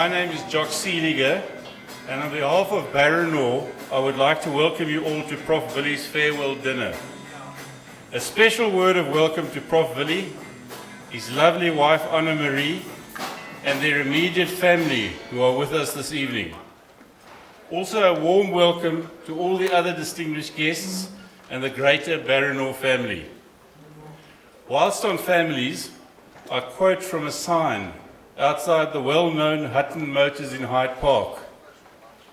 My name is Jock Seeliger, and on behalf of Barronor, I would like to welcome you all to Prof. Willie's farewell dinner. A special word of welcome to Prof. Willie, his lovely wife Anna Marie, and their immediate family who are with us this evening. Also a warm welcome to all the other distinguished guests and the greater Barronor family. Whilst on families, I quote from a sign outside the well-known Hutton Motors in Hyde Park.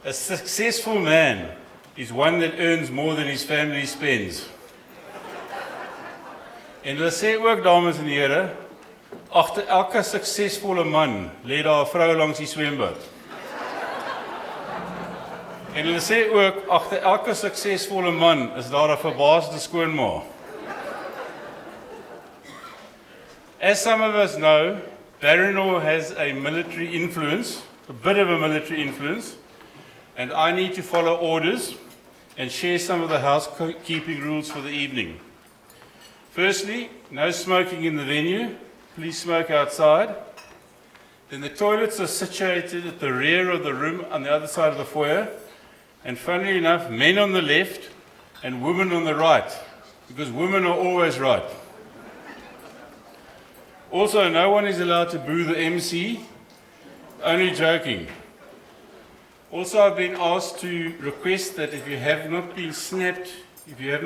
A successful man is one that earns more than his family spends. En hulle sê ook, dames en here, agter elke suksesvolle man lê daar 'n vrou langs die swembad. En hulle sê ook, agter elke suksesvolle man is daar 'n verbaasde skoonma. As some of us know, Barronor has a military influence, a bit of a military influence, and I need to follow orders and share some of the housekeeping rules for the evening. Firstly, no smoking in the venue. Please smoke outside. Then the toilets are situated at the rear of the room on the other side of the foyer. And funnily enough, men on the left and women on the right, because women are always right. Also, no one is allowed to boo the MC, only joking. Also, I've been asked to request that if you have not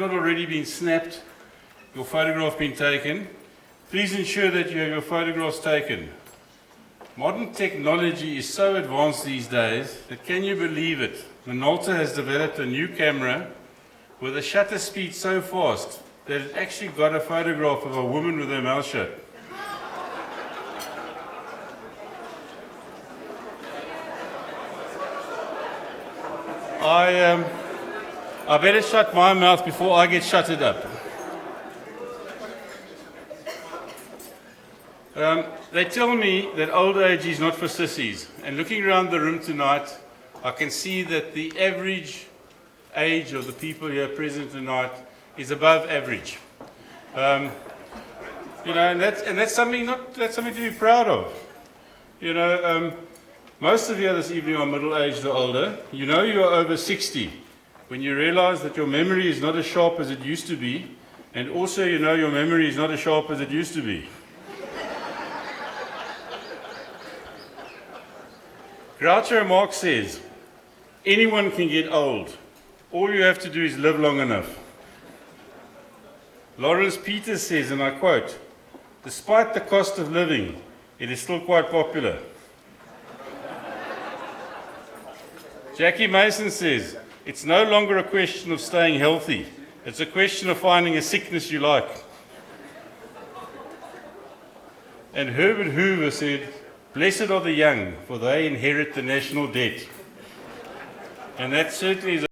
already been snapped, your photograph been taken, please ensure that you have your photographs taken. Modern technology is so advanced these days that, can you believe it, Minolta has developed a new camera with a shutter speed so fast that it actually got a photograph of a woman with her mouth shut. I better shut my mouth before I get shutted up. They tell me that old age is not for sissies, and looking around the room tonight, I can see that the average age of the people here present tonight is above average. And that's something to be proud of. Most of you this evening are middle-aged or older. You know you are over 60 when you realize that your memory is not as sharp as it used to be, and also you know your memory is not as sharp as it used to be. Groucho Marx says, anyone can get old. All you have to do is live long enough. Lawrence Peters says, and I quote, despite the cost of living, it is still quite popular. Jackie Mason says, it's no longer a question of staying healthy. It's a question of finding a sickness you like. And Herbert Hoover said, blessed are the young, for they inherit the national debt. And that certainly is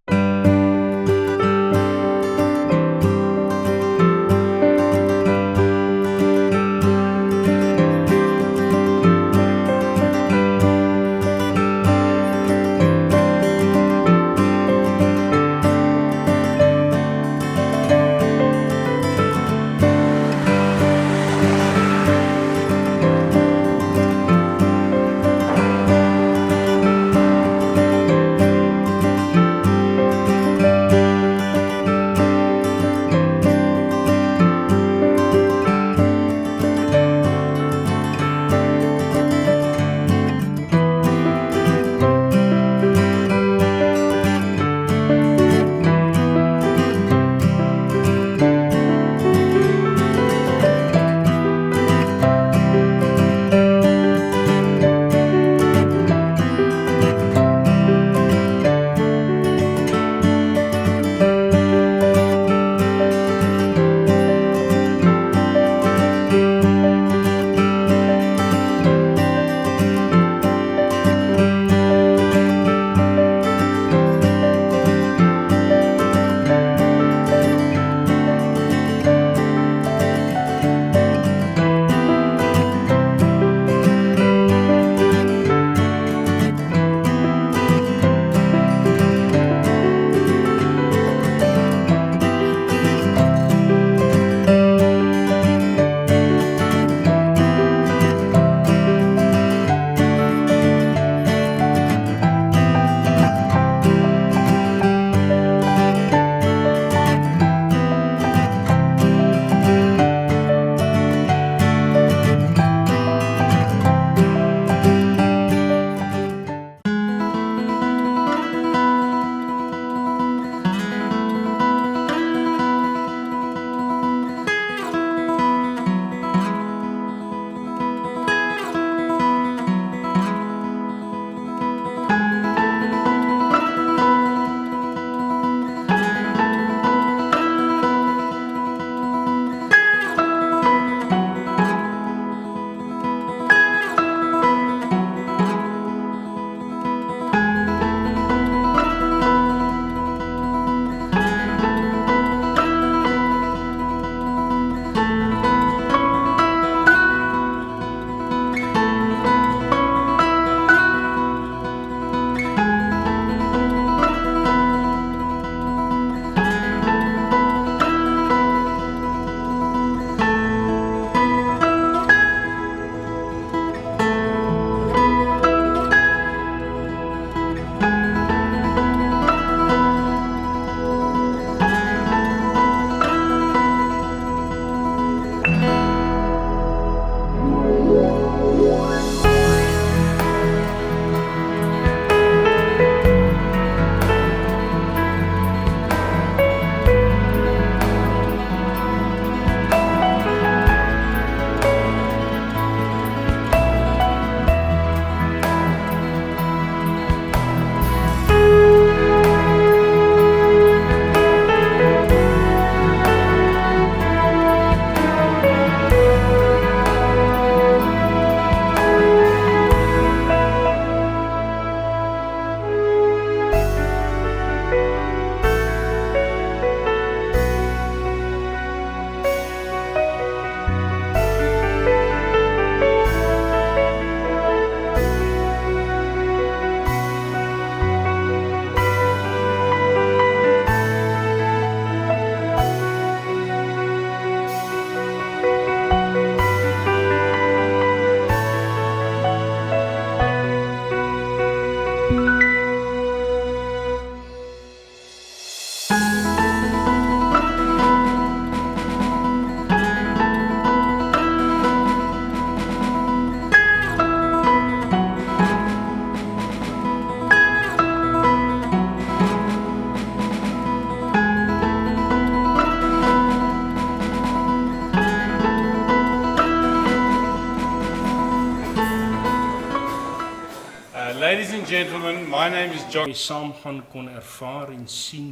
My name is John. Jy saam gaan kon ervaar en sien.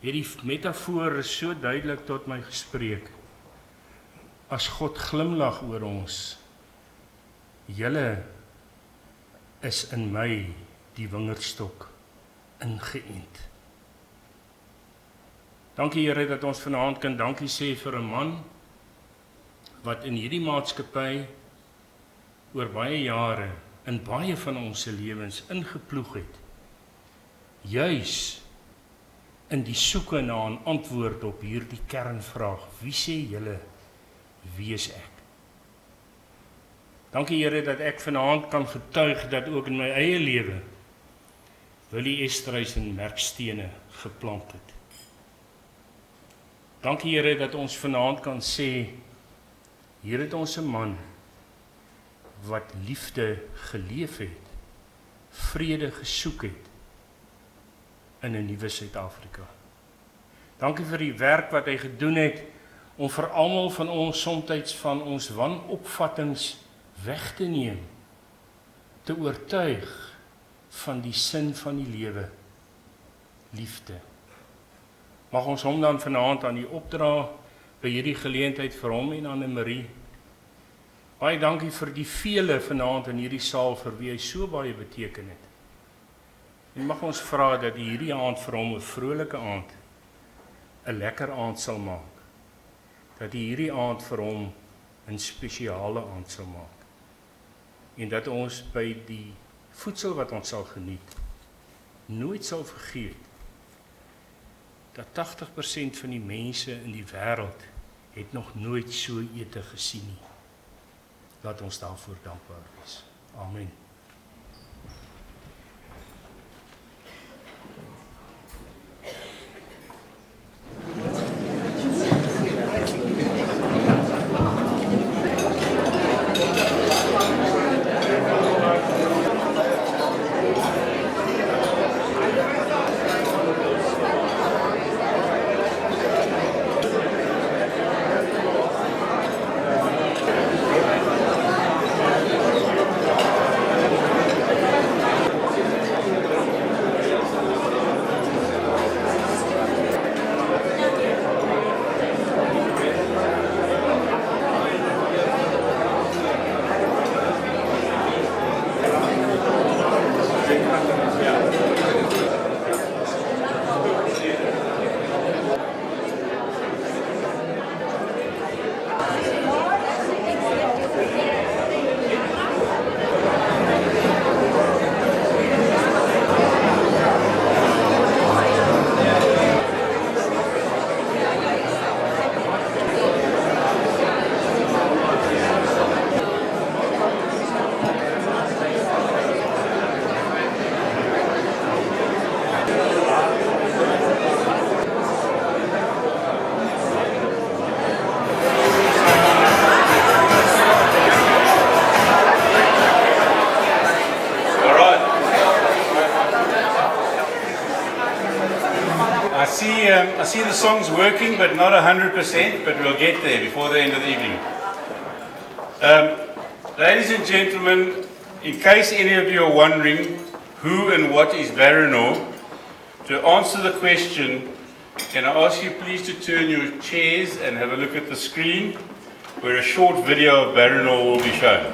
Hierdie metafoor is so duidelik tot my gespreek. As God glimlag oor ons, julle is in my die wingerdstok ingeënt. Dankie Here dat ons vanaand kan dankie sê vir 'n man wat in hierdie maatskappy oor baie jare in baie van ons se lewens ingeploeg het. Juis in die soeke na 'n antwoord op hierdie kernvraag: wie sê julle, wie is ek? Dankie Here dat ek vanaand kan getuig dat ook in my eie lewe Willie Esterhuyse merkstene geplant het. Dankie Here dat ons vanaand kan sê, hier het ons 'n man wat liefde geleef het, vrede gesoek het in 'n nuwe Suid-Afrika. Dankie vir die werk wat hy gedoen het om vir almal van ons soms van ons wanopvattings weg te neem, te oortuig van die sin van die lewe, liefde. Mag ons hom dan vanaand aan die opdra by hierdie geleentheid vir hom en Anne-Marie. Baie dankie vir die vele vanaand in hierdie saal vir wie hy so baie beteken het. En mag ons vra dat hierdie aand vir hom 'n vrolike aand, 'n lekker aand sal maak. Dat hierdie aand vir hom 'n spesiale aand sal maak. En dat ons by die voedsel wat ons sal geniet, nooit sal vergeet dat 80% van die mense in die wêreld het nog nooit so ete gesien nie. Laat ons daarvoor dankbaar wees. Amen. I see the song's working, but not 100%, but we'll get there before the end of the evening. Ladies and gentlemen, in case any of you are wondering who and what is Barano, to answer the question, can I ask you please to turn your chairs and have a look at the screen, where a short video of Barano will be shown.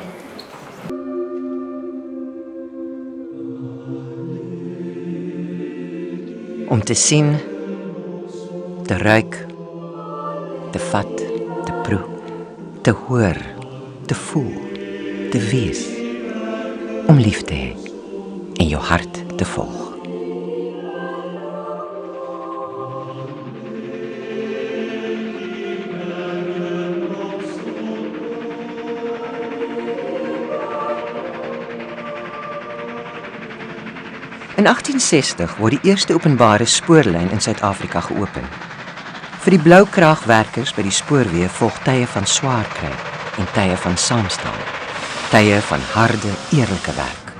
Om te sien, te ruik, te vat, te proe, te hoor, te voel, te wees, om lief te hê en jou hart te volg. In 1860 word die eerste openbare spoorlyn in Suid-Afrika geopen. Vir die bloukragwerkers by die spoorweë volg tye van swaar kry en tye van saamstaan, tye van harde, eerlike werk.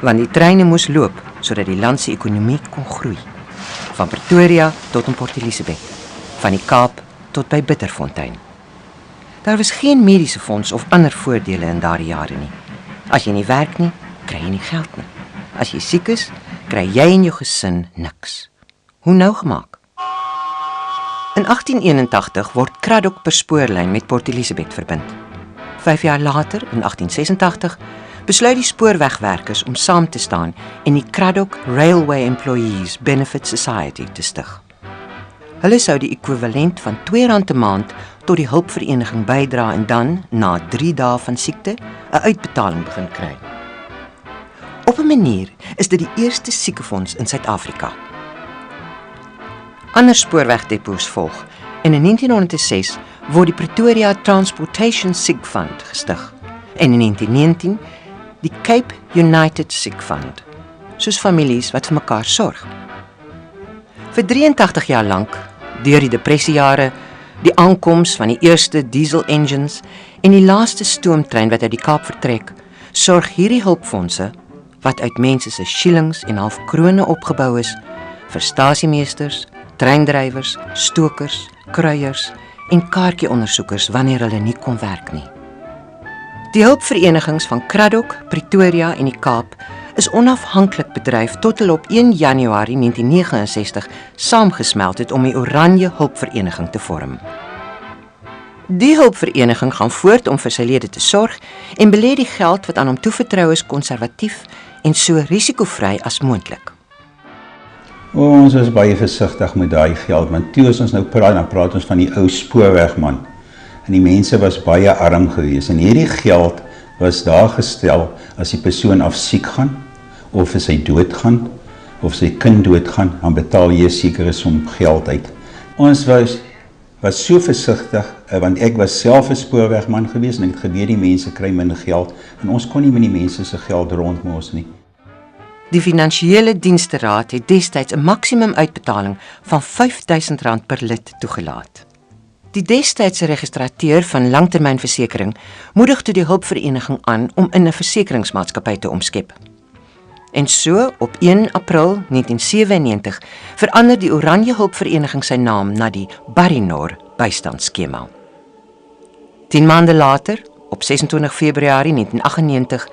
Want die treine moes loop sodat die land se ekonomie kon groei. Van Pretoria tot in Port Elizabeth, van die Kaap tot by Bitterfontein. Daar was geen mediese fonds of ander voordele in daardie jare nie. As jy nie werk nie, kry jy nie geld nie. As jy siek is, kry jy en jou gesin niks. Hoe nou gemaak? In 1881 word Cradock per spoorlyn met Port Elizabeth verbind. 5 jaar later, in 1886, besluit die spoorwegwerkers om saam te staan en die Cradock Railway Employees Benefit Society te stig. Hulle sou die ekwivalent van R2 'n maand tot die hulpvereniging bydra en dan, na 3 dae van siekte, 'n uitbetaling begin kry. Op 'n manier is dit die eerste siekefonds in Suid-Afrika. Ander spoorwegdepots volg en in 1906 word die Pretoria Transportation Sick Fund gestig en in 1919 die Cape United Sick Fund, soos families wat vir mekaar sorg. Vir 83 jaar lank, deur die depressiejare, die aankoms van die eerste diesel engines en die laaste stoomtrein wat uit die Kaap vertrek, sorg hierdie hulpfondse, wat uit mense se shillings en halfkrone opgebou is, vir stasiemeesters, treindrywers, stokers, kruiers en kaartjieondersoekers wanneer hulle nie kon werk nie. Die hulpverenigings van Cradock, Pretoria en die Kaap is onafhanklik bedryf tot hulle op 1 Januarie 1969 saamgesmelt het om die Oranje Hulpvereniging te vorm. Die hulpvereniging gaan voort om vir sy lede te sorg en belê die geld wat aan hom toevertrou is konservatief en so risikovry as moontlik. Ons is baie versigtig met daai geld, want toe as ons nou praat, dan praat ons van die ou spoorwegman. En die mense was baie arm geweest. En hierdie geld was daar gestel as die persoon afsiek gaan, of as hy doodgaan, of sy kind doodgaan, dan betaal jy sekere som geld uit. Ons was so versigtig, want ek was self 'n spoorwegman geweest, en ek het geweet die mense kry minder geld, en ons kon nie met die mense se geld rondmos nie. Die Finansiële Diensteraad het destyds 'n maksimum uitbetaling van R5.000 per lid toegelaat. Die destydse registrateur van langtermynversekering moedig toe die hulpvereniging aan om in 'n versekeringsmaatskappy te omskep. En so, op 1 April 1997, verander die Oranje Hulpvereniging sy naam na die Barrinor bystandsskema. 10 maande later, op 26 Februarie 1998,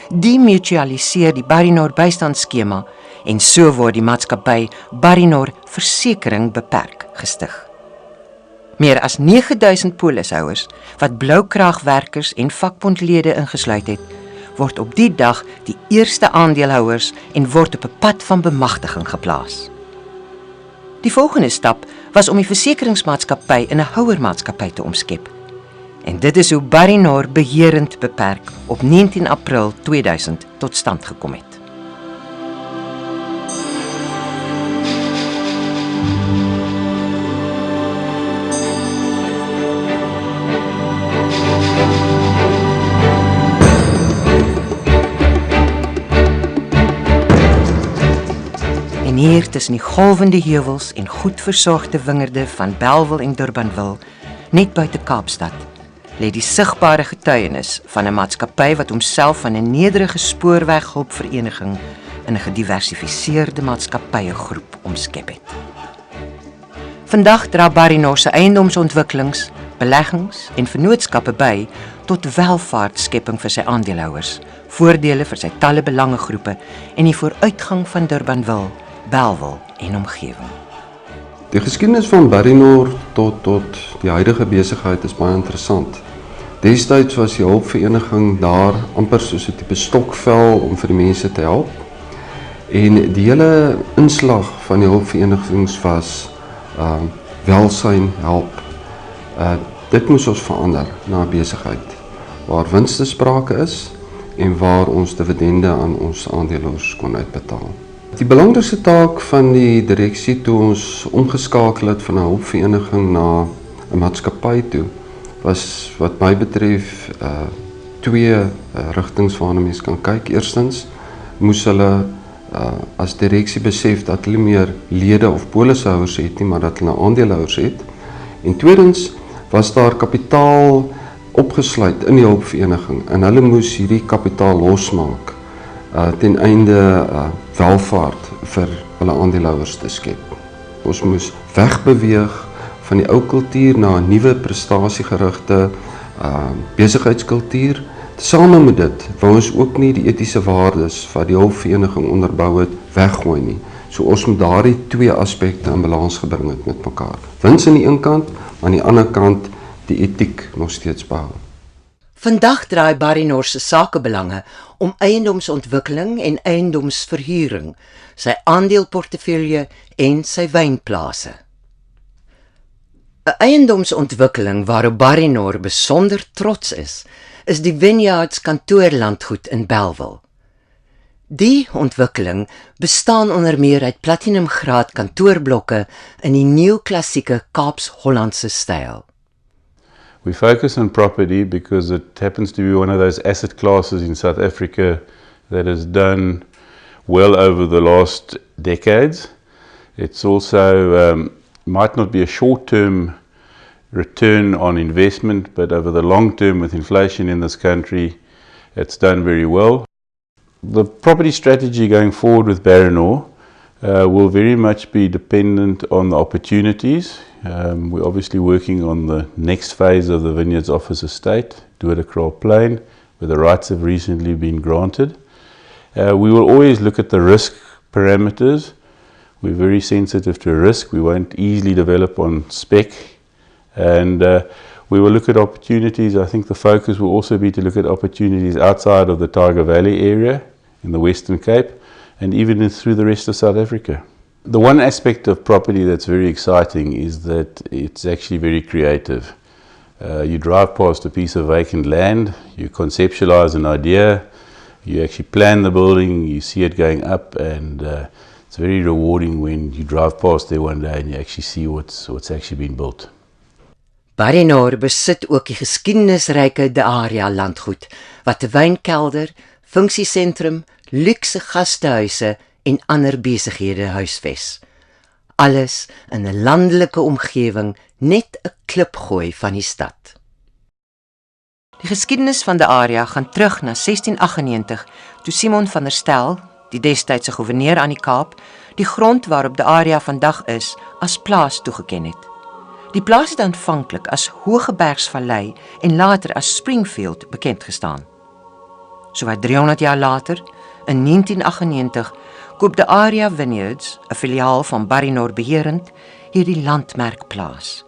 demutualiseer die Barrinor bystandsskema en so word die maatskappy Barrinor Versekering Beperk gestig. Meer as 9000 polishouers, wat bloukraagwerkers en vakbondlede ingesluit het, word op die dag die eerste aandeelhouers en word op 'n pad van bemagtiging geplaas. Die volgende stap was om die versekeringsmaatskappy in 'n houermaatskappy te omskep. En dit is hoe Barrinor Beherend Beperk op 19 April 2000 tot stand gekom het. En hier tussen die golwende heuwels en goed versorgde wingerde van Bellville en Durbanville, net buite Kaapstad, lê die sigbare getuienis van 'n maatskappy wat homself van 'n nederige spoorweghulpvereniging in 'n gediversifiseerde maatskappyegroep omskep het. Vandag dra Barrinor se eiendomsontwikkelings, beleggings en vennootskappe by tot welvaartskepping vir sy aandeelhouers, voordele vir sy talle belangegroepe en die vooruitgang van Durbanville, Bellville en omgewing. Die geskiedenis van Barrinor tot die huidige besigheid is baie interessant. Destyds was die hulpvereniging daar amper soos 'n tipe stokvel om vir die mense te help. En die hele inslag van die hulpverenigings was welsyn, help. Dit moes ons verander na 'n besigheid waar wins te sprake is en waar ons dividende aan ons aandeelhouers kon uitbetaal. Die belangrikste taak van die direksie toe ons omgeskakel het van 'n hulpvereniging na 'n maatskappy toe, was wat my betref twee rigtings waarna mens kan kyk. Eerstens moes hulle as direksie besef dat hulle meer lede of polishouers het nie, maar dat hulle aandeelhouers het. En tweedens was daar kapitaal opgesluit in die hulpvereniging en hulle moes hierdie kapitaal losmaak ten einde welvaart vir hulle aandeelhouers te skep. Ons moes wegbeweeg van die ou kultuur na 'n nuwe prestasiegerigte besigheidskultuur Tesame met dit wou ons ook nie die etiese waardes wat die hulpvereniging onderbou het weggooi nie. So ons moet daardie twee aspekte in balans gebring het met mekaar. Wins aan die een kant, maar aan die ander kant die etiek nog steeds behou. Vandag draai Barinor se sakebelange om eiendomsontwikkeling en eiendomsverhuuring, sy aandeleportefeulje en sy wynplase. 'n Eiendomsontwikkeling waarop Barinor besonder trots is die Vineyards kantoorlandgoed in Bellville. Die ontwikkeling bestaan onder meer uit platinumgraad kantoorblokke in die neoklassieke Kaaps-Hollandse styl. We focus on property because it happens to be one of those asset classes in South Africa that has done well over the last decades. It's also might not be a short-term return on investment, but over the long term with inflation in this country, it's done very well. The property strategy going forward with Barinor will very much be dependent on the opportunities. We're obviously working on the next phase of the Vineyards Office Estate, Dodekraal Plain, where the rights have recently been granted. We will always look at the risk parameters. We're very sensitive to risk. We won't easily develop on spec. And we will look at opportunities. I think the focus will also be to look at opportunities outside of the Tyger Valley area in the Western Cape and even through the rest of South Africa. The one aspect of property that's very exciting is that it's actually very creative. You drive past a piece of vacant land, you conceptualize an idea, you actually plan the building, you see it going up, and it's very rewarding when you drive past there one day and you actually see what's actually been built. Barinor besit ook die geskiedenisryke De Aria landgoed, wat 'n wynkelder, funksiesentrum, luukse gastehuise en ander besighede huisves. Alles in 'n landelike omgewing, net 'n klipgooi van die stad. Die geskiedenis van De Aria gaan terug na 1698, toe Simon van der Stel, die destydse gouverneur aan die Kaap, die grond waarop De Aria vandag is, as plaas toegeken het. Die plaas het aanvanklik as Hoëgebergsvallei en later as Springfield bekend gestaan. Sowat 300 jaar later, in 1998, koop De Aria Vineyards, 'n filiaal van Barinor beherend, hierdie landmerkplaas.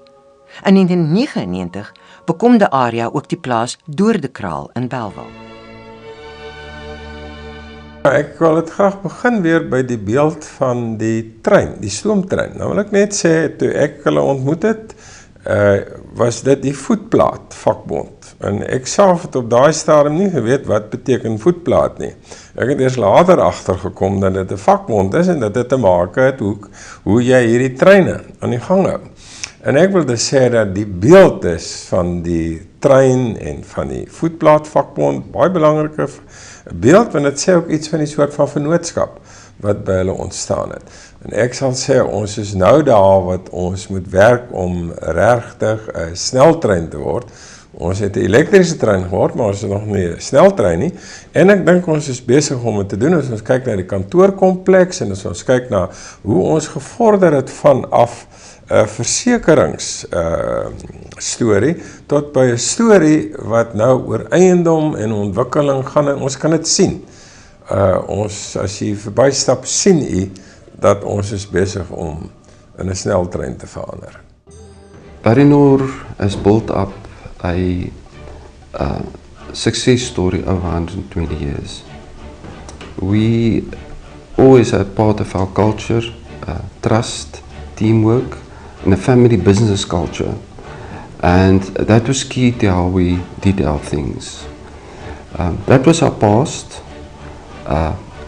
In 1999 bekom De Aria ook die plaas Dodekraal in Bellville. Ek wil dit graag begin weer by die beeld van die trein, die stoomtrein. Nou wil ek net sê, toe ek hulle ontmoet het, was dit die voetplaat vakbond. En ek self het op daai stadium nie geweet wat beteken voetplaat nie. Ek het eers later agtergekom dat dit 'n vakbond is en dat dit te maak het hoe jy hierdie treine aan die gang hou. En ek wil dus sê dat die beeld is van die trein en van die voetplaat vakbond baie belangrike beeld, want dit sê ook iets van die soort van vennootskap wat by hulle ontstaan het. En ek sal sê, ons is nou daar wat ons moet werk om regtig 'n sneltrein te word. Ons het 'n elektriese trein geword, maar ons is nog nie 'n sneltrein nie. En ek dink ons is besig om dit te doen as ons kyk na die kantoorkompleks en as ons kyk na hoe ons gevorder het vanaf 'n versekeringsstorie tot by 'n storie wat nou oor eiendom en ontwikkeling gaan, en ons kan dit sien. Ons, as jy verbystap, sien jy dat ons is besig om in 'n sneltrein te verander. Barinor has built up a success story over 120 years. We always had part of our culture, trust, teamwork, and a family business culture. And that was key to how we did our things. That was our past.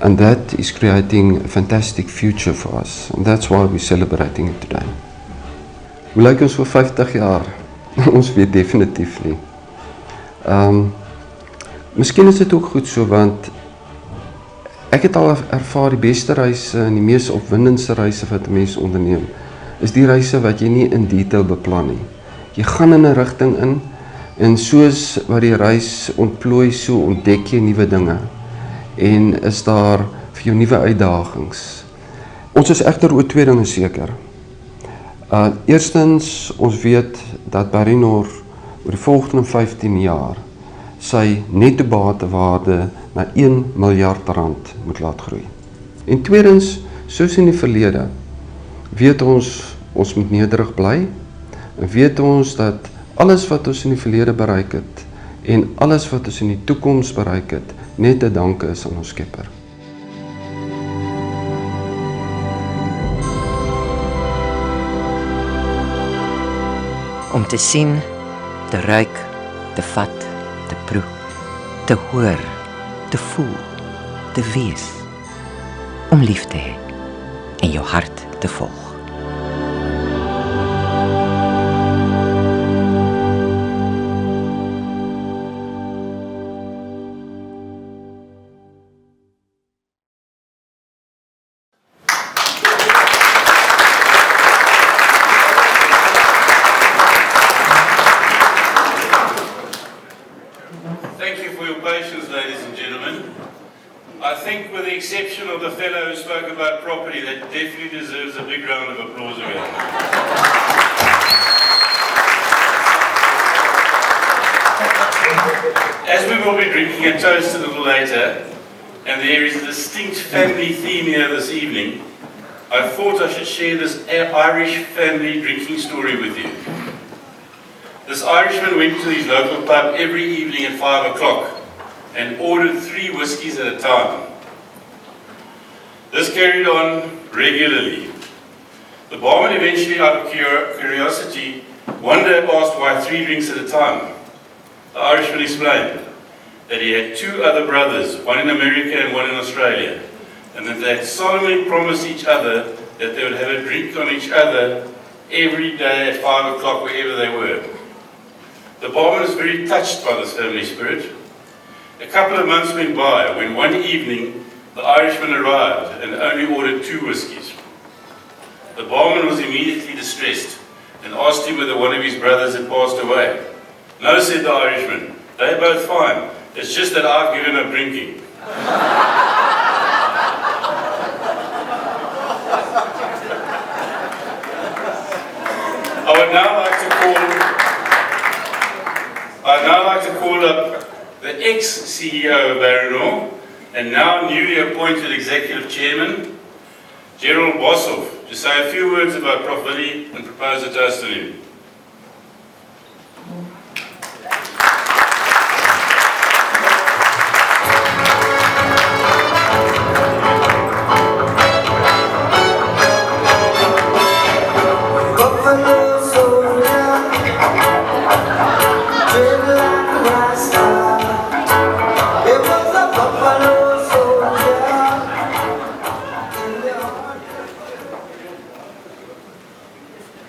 And that is creating a fantastic future for us. And that's why we're celebrating it today. Hoe lyk ons vir 50 jaar? Ons weet definitief nie. Miskien is dit ook goed so, want ek het al ervaar die beste reise en die mees opwindendste reise wat 'n mens onderneem, is die reise wat jy nie in detail beplan nie. Jy gaan in 'n rigting in, en soos wat die reis ontplooi, so ontdek jy nuwe dinge. En is daar vir jou nuwe uitdagings. Ons is egter oor twee dinge seker. Eerstens, ons weet dat Barinor oor die volgende 15 jaar sy netto batewaarde na 1 miljard rand moet laat groei. En tweedens, soos in die verlede, weet ons moet nederig bly, en weet ons dat alles wat ons in die verlede bereik het, en alles wat ons in die toekoms bereik het, net te danke is aan ons Skepper. Om te sien, te ruik, te vat, te proe, te hoor, te voel, te wees. Om lief te hê en jou hart te volg. Thank you for your patience, ladies and gentlemen. I think with the exception of the fellow who spoke about property, that definitely deserves a big round of applause again. As we will be drinking a toast a little later, and there is a distinct family theme here this evening, I thought I should share this Irish family drinking story with you. This Irishman went to his local pub every evening at 5 o'clock and ordered 3 whiskies at a time. This carried on regularly. The barman eventually, out of curiosity, one day asked why 3 drinks at a time. The Irishman explained that he had 2 other brothers, one in America and one in Australia, and that they had solemnly promised each other that they would have a drink on each other every day at 5 o'clock wherever they were. The barman was very touched by this family spirit. A couple of months went by when one evening the Irishman arrived and only ordered 2 whiskies. The barman was immediately distressed and asked him whether one of his brothers had passed away. No, said the Irishman, they're both fine. It's just that I've given up drinking. I'd now like to call up the ex-CEO of Barronor and now newly appointed Executive Chairman, Gerald Boshoff, to say a few words about Prof. Willie and propose a toast to him.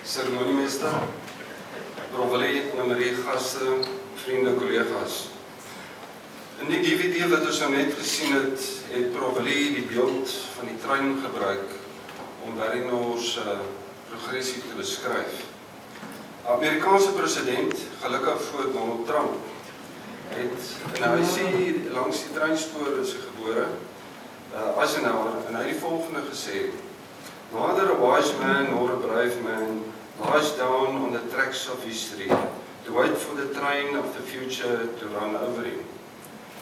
Ceremoniemeester, Prof. Willie, gaste, vriende, collega's. In die DVD wat ons nou net gesien het, het Prof. Willie die beeld van die trein gebruik om Barronor se progressie te beskryf. Amerikaanse president, gelukkig voor Donald Trump, het in 'n huisie langs die treinspoor is gebore, Eisenhower, en hy het die volgende gesê: "Neither a wise man nor a brave man lies down on the tracks of history to wait for the train of the future to run over him."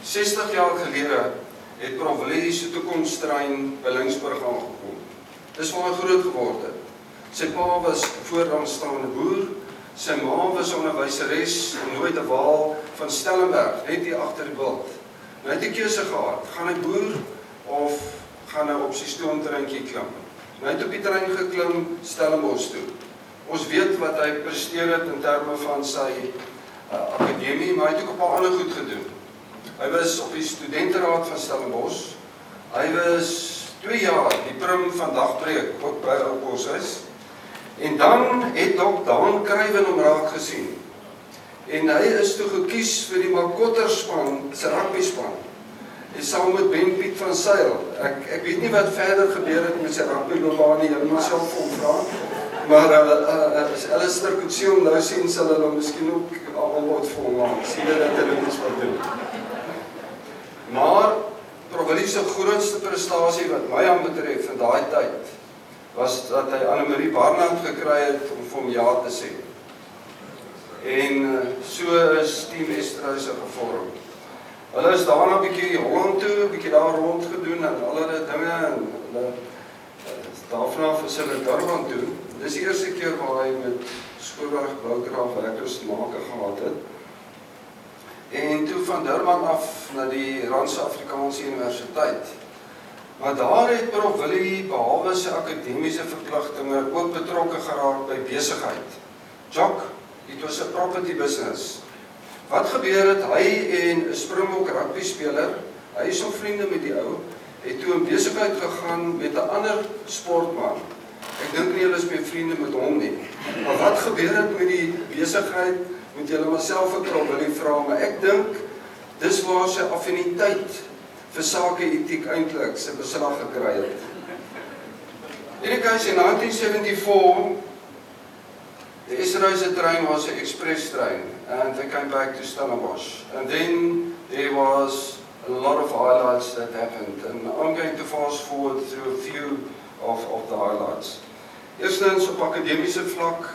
60 jaar gelede het Prof. Willie se toekomstrein by Lyngsburg aangekom. Dis waar hy groot geword het. Sy pa was vooraanstaande boer, sy ma was onderwyseres in Noord-Waal van Stellenberg, net hier agter die bult. Hy het 'n keuse gehad, gaan hy boer of gaan hy op sy stoomtreintjie klim? Hy het op die trein geklim Stellenbosch toe. Ons weet wat hy presteer het in terme van sy akademie, maar hy het ook 'n paar ander goed gedoen. Hy was op die studenteraad van Stellenbosch. Hy was 2 jaar die prim van dagbreek by ou Boshuis. En dan het ook Daan Kruiven hom raak gesien. En hy is toe gekies vir die Makotterspan, se rugbyspan. En saam met Ben Piet van Sail. Ek weet nie wat verder gebeur het met sy rugbyloopbaan nie, hulle moet self kom vra. Maar as Alistair Kutsion nou sien, sal hulle miskien ook aanbod vir hom maak. Sien dat hulle iets wat doen. Maar Prof. Willie se grootste prestasie wat my aanbetref in daai tyd, was dat hy Annemarie Barnard gekry het om vir hom ja te sê. En so is Team Esterhuyse gevorm. Hulle is daarna 'n bietjie Holland toe, 'n bietjie daar rond gedoen en allerlei dinge en hulle daarvan is hulle Durban toe. Dis die eerste keer waar hy met skoolweg boukraagwerkers te maak gehad het. En toe van Durban af na die Rand-Suid-Afrikaanse Universiteit. Maar daar het Prof Willie behalwe sy akademiese verpligtinge ook betrokke geraak by besigheid. Jock, it was a property business. Wat gebeur het, hy en 'n Springbok rugby speler, hy is nog vriende met die ou, het toe in besigheid gegaan met 'n ander sportman. Ek dink nie hulle is meer vriende met hom nie. Maar wat gebeur het met die besigheid, moet julle myself ook Prof Willie vra, maar ek dink dis waar sy affiniteit vir sake etiek eintlik sy beslag gekry het. In 1974, the Esterhuyse train was an express train and they came back to Stellenbosch. And then there was a lot of highlights that happened. And I'm going to fast forward through a few of the highlights. Eerstens op akademiese vlak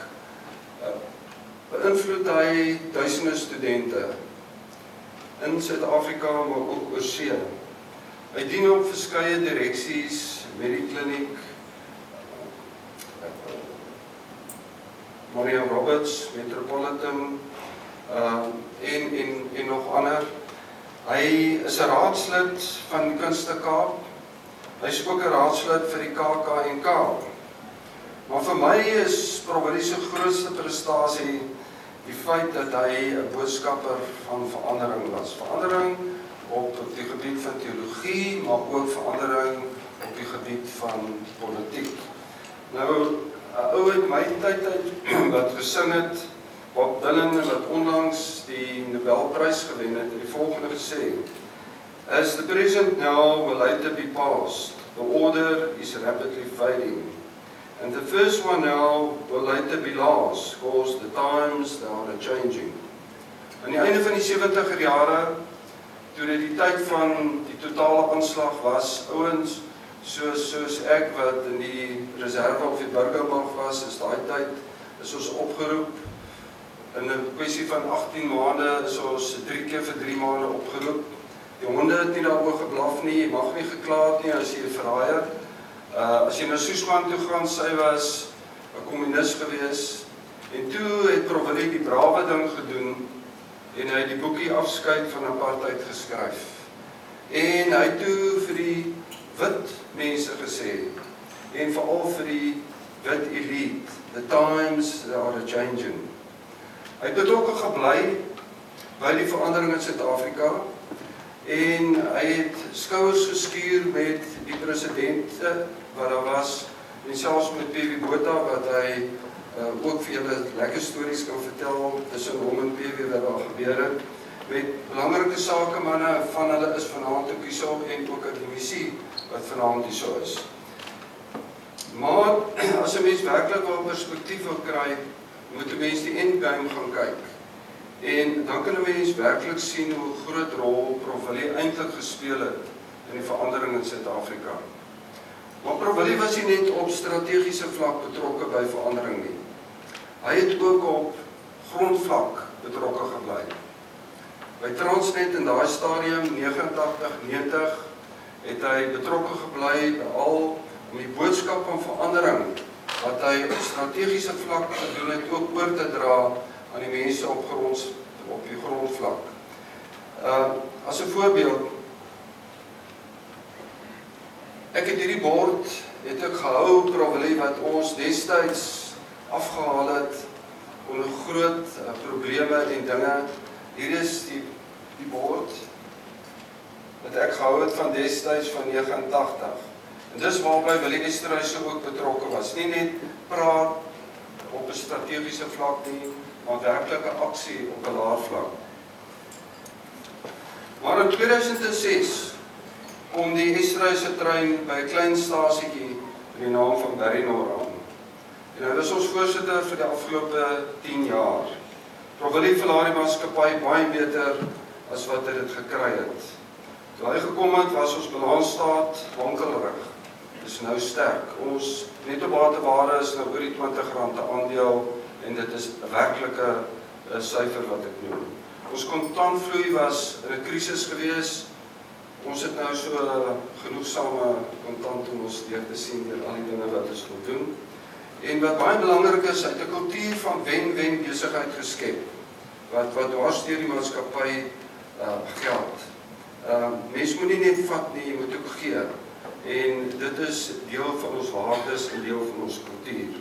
beïnvloed hy duisende studente in Suid-Afrika, maar ook oorsee. Hy dien op verskeie direksies, Medikliniek, Maria Roberts, Metropolitan en nog ander. Hy is 'n raadslid van die Kunste Kaap. Hy is ook 'n raadslid vir die KAK&K. Maar vir my is Prof Willie se grootste prestasie die feit dat hy 'n boodskapper van verandering was. Verandering op die gebied van teologie, maar ook verandering op die gebied van politiek. Nou, 'n ou uit my tyd wat gesing het, Bob Dylan, wat onlangs die Nobelprys gewen het, het die volgende gesê: As the present now will later be past, the order is rapidly fading. And the first one now will later be last, because the times they are changing. Aan die einde van die 70er jare, toe dit die tyd van die totale aanslag was, ouens soos ek wat in die reserve of die burgermag was, is daai tyd is ons opgeroep. In 'n kwessie van 18 maande is ons 3 keer vir 3 maande opgeroep. Die honde het nie daaroor geblaf nie, jy mag nie geklaar nie as jy 'n verraaier. As jy na Soesman toe gaan, sy was 'n kommunis gewees. En toe het Prof Willie die brawe ding gedoen en hy het die boekie Afskeid van Apartheid geskryf. En hy het toe vir die wit mense gesê, en veral vir die wit elite, the times they are changing. Hy het betrokke gebly by die verandering in Suid-Afrika en hy het skouers geskuur met die presidente wat daar was en selfs met PW Botha wat hy ook vir julle lekker stories kan vertel tussen hom en PW wat daar gebeur het. Met belangrike sakemanne van hulle is vanaand ook hierso en ook akademici wat vanaand hierso is. Maar as 'n mens werklik wel perspektief wil kry, moet 'n mens die endgame gaan kyk. En dan kan 'n mens werklik sien hoe groot rol Prof Willie eintlik gespeel het in die verandering in Suid-Afrika. Maar Prof Willie was nie net op strategiese vlak betrokke by verandering nie. Hy het ook op grondvlak betrokke gebly. By Transnet in daai stadium 89-90 het hy betrokke gebly by al om die boodskap van verandering wat hy op strategiese vlak gedoen het ook oor te dra aan die mense op die grondvlak. As 'n voorbeeld, ek het hierdie bord het ek gehou, Prof Willie, wat ons destyds afgehaal het onder groot probleme en dinge. Hier is die bord wat ek gehou het van destyds van 89. En dis waarby Willie Esterhuyse ook betrokke was. Nie net praat op 'n strategiese vlak nie, maar werklike aksie op 'n laer vlak. Maar in 2006 kom die Esterhuyse trein by 'n klein stasietjie met die naam van Barrymore aan. En hy was ons voorsitter vir die afgelope 10 jaar. Prof Willie verlaat die maatskappy baie beter as wat hy dit gekry het. Toe hy gekom het, was ons balansstaat wankelrig. Is nou sterk. Ons netto bateware is nou oor die R20 'n aandeel en dit is 'n werklike syfer wat ek noem. Ons kontantvloei was in 'n krisis gewees. Ons het nou so genoegsame kontant om ons deur te sien deur al die dinge wat ons wil doen. En wat baie belangrik is, uit 'n kultuur van wen-wen besigheid geskep, wat dwars deur die maatskappy geld. Mens moet nie net vat nie, jy moet ook gee. En dit is deel van ons waardes en deel van ons kultuur.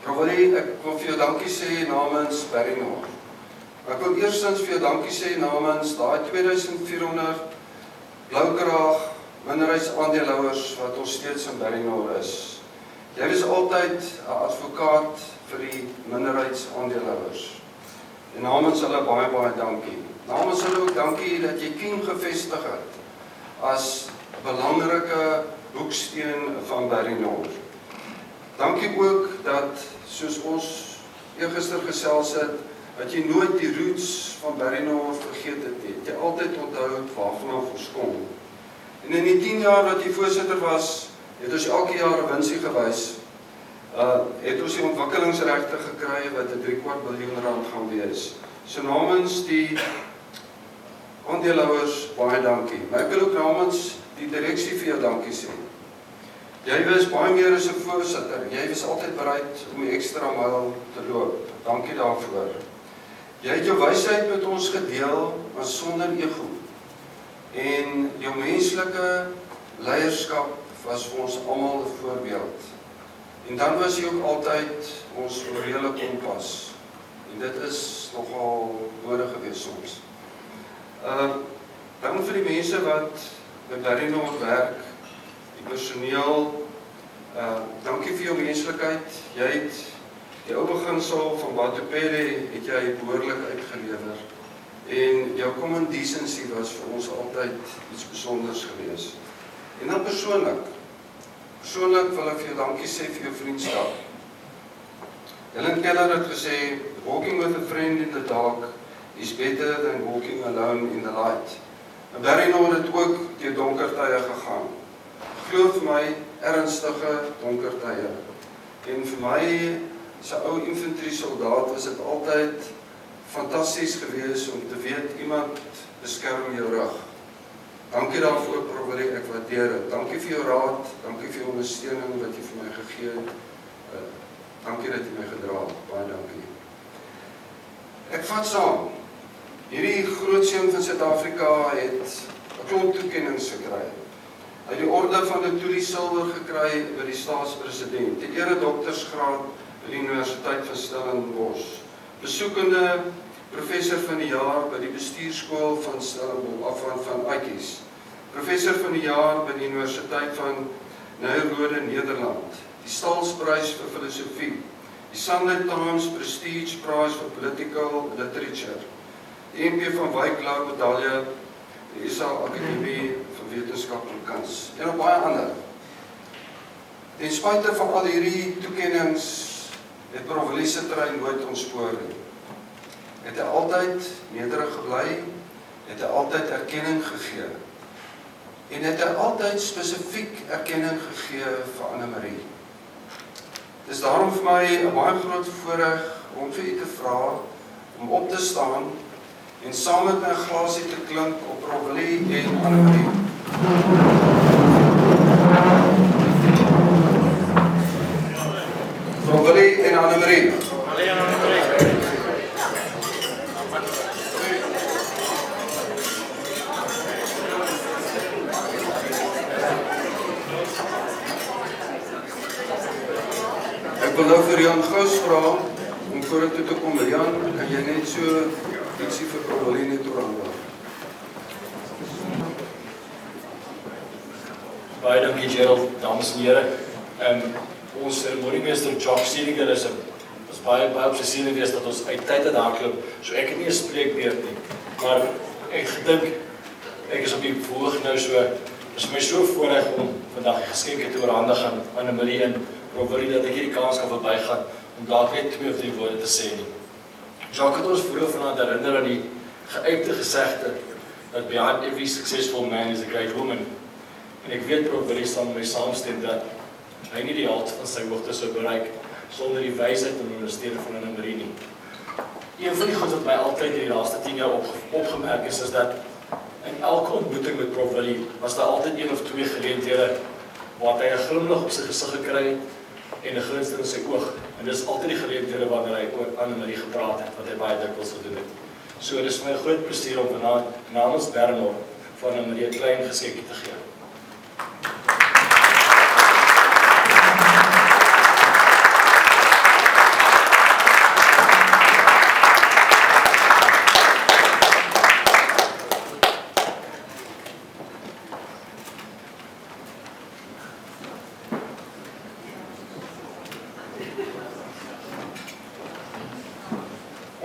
Prof Willie, ek wil vir jou dankie sê namens Barrymore. Ek wil eerstens vir jou dankie sê namens daai 2400 bloukraag minderheidsaandeelhouers wat ons steeds in Barrymore is. Jy was altyd 'n advokaat vir die minderheidsaandeelhouers. En namens hulle baie dankie. Namens hulle ook dankie dat jy kiem gevestig het as belangrike hoeksteen van Barrymore. Dankie ook dat, soos ons eergister gesels het, dat jy nooit die roots van Barrymore vergeet het nie. Jy altyd onthou waarvan ons kom. En in die 10 jaar wat jy voorsitter was, het ons elke jaar 'n winsie gewys. Het ons die ontwikkelingsregte gekry wat 'n R3/4 biljoen gaan wees. So namens die aandeelhouers baie dankie. Maar ek wil ook namens die direksie vir jou dankie sê. Jy was baie meer as 'n voorsitter. Jy was altyd bereid om die ekstra myl te loop. Dankie daarvoor. Jy het jou wysheid met ons gedeel, maar sonder ego. En jou menslike leierskap was vir ons almal 'n voorbeeld. En dan was jy ook altyd ons morele kompas. En dit is nogal nodig gewees soms. Dan vir die mense wat by Barrymore werk, die personeel, dankie vir jou menslikheid. Jy het die ou beginsel van Batopele het jy behoorlik uitgelewer. En jou common decency was vir ons altyd iets besonders gewees. En dan persoonlik wil ek vir jou dankie sê vir jou vriendskap. Helen Keller het gesê, walking with a friend in the dark is better than walking alone in the light. En Barrymore het ook deur donker tye gegaan. Glo vir my, ernstige donker tye. En vir my, as 'n ou infantry soldaat, was dit altyd fantasties gewees om te weet iemand beskerm jou rug. Dankie daarvoor, Prof Willie, ek waardeer dit. Dankie vir jou raad, dankie vir jou ondersteuning wat jy vir my gegee het. Dankie dat jy my gedra het. Baie dankie. Ek vat saam. Hierdie groot seun van Suid-Afrika het 'n klomp toekennings gekry. Hy het die orde van die Tuli Silwer gekry by die staatspresident, die eredoktorsgraad by die Universiteit van Stellenbosch, besoekende professor van die jaar by die bestuurskool van Stellenbosch, van Aatjies, professor van die jaar by die Universiteit van Nijrode, Nederland, die Stalsprys vir filosofie, die Sunday Times Prestige Prize for Political Literature, die MP van Wyk-Lau medalje, die SA Akademie vir Wetenskap en Kuns, en op baie ander. Ten spyte van al hierdie toekennings het Prof Willie se terrein nooit ontspoor nie. Het hy altyd nederig gebly, het hy altyd erkenning gegee, en het hy altyd spesifiek erkenning gegee vir Anne-Marie. Dis daarom vir my 'n baie groot voorreg om vir u te vra om op te staan en saam met my 'n glasie te klink op Prof Willie en Anne-Marie. Prof Willie en Anne-Marie. Ek wil nou vir Jan Gous vra om vorentoe te kom. Jan, kan jy net so ietsie vir Prof Willie net oorhandig? Baie dankie Gerald, dames en here. Ons ceremoniemeester Jock Seeliger is baie obsessief geweest dat ons uit tyd het hardloop, so ek het nie 'n spreekbeurt nie. Maar ek gedink, ek is op die verhoog nou so, is my so voorreg om vandag die geskenke te oorhandig aan Anne-Marie en Prof Willie dat ek hierdie kans kan verbygaan om dalk net 2 of 3 woorde te sê nie. Jacques het ons vroeër vanaand herinner aan die geuite gesegde dat behind every successful man is a great woman. En ek weet Prof Willie sal met my saamstem dat hy nie die halte van sy hoogte sou bereik sonder die wysheid en ondersteuning van Anne-Marie nie. Een van die goed wat my altyd in die laaste 10 jaar opgemerk is dat in elke ontmoeting met Prof Willie was daar altyd 1 of 2 geleenthede waar hy 'n glimlag op sy gesig gekry het en 'n glinster in sy oog. En dis altyd die geleenthede wanneer hy oor Annelie gepraat het, wat hy baie dikwels gedoen het. So dis vir my 'n groot plesier om vanaand namens Bernor van Annelie 'n klein geskenkie te gee.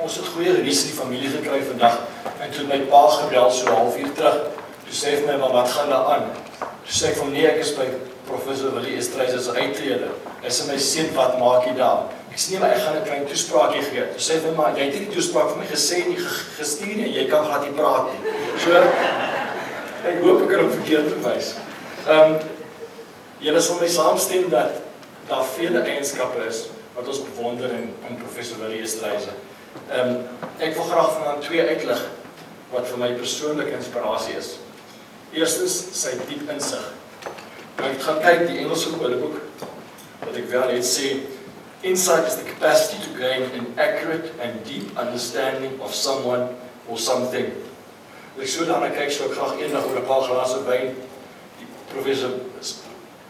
Ons het goeie nuus in die familie gekry vandag en toe my pa gebel so 1/2 uur terug. Toe sê hy vir my, maar wat gaan daar aan? Toe sê ek van nee, ek is by Professor Willie Esterhuyse se uittrede. Hy sê my seun, wat maak jy daar? Ek sê nee, maar ek gaan 'n klein toespraakie gee. Toe sê hy vir my, maar jy het nie die toespraak vir my gesê nie, gestuur nie, jy kan glad nie praat nie. So ek hoop ek kan hom verkeerd bewys. Julle sal my saamstem dat daar vele eienskappe is wat ons bewonder in Professor Willie Esterhuyse. Ek wil graag vanaand 2 uitlig wat vir my persoonlike inspirasie is. Eerstens sy diep insig. Nou ek gaan kyk die Engelse woordeboek wat ek wel het sê, insight is the capacity to gain an accurate and deep understanding of someone or something. As ek so daarna kyk, sou ek graag eendag oor 'n paar glase wyn die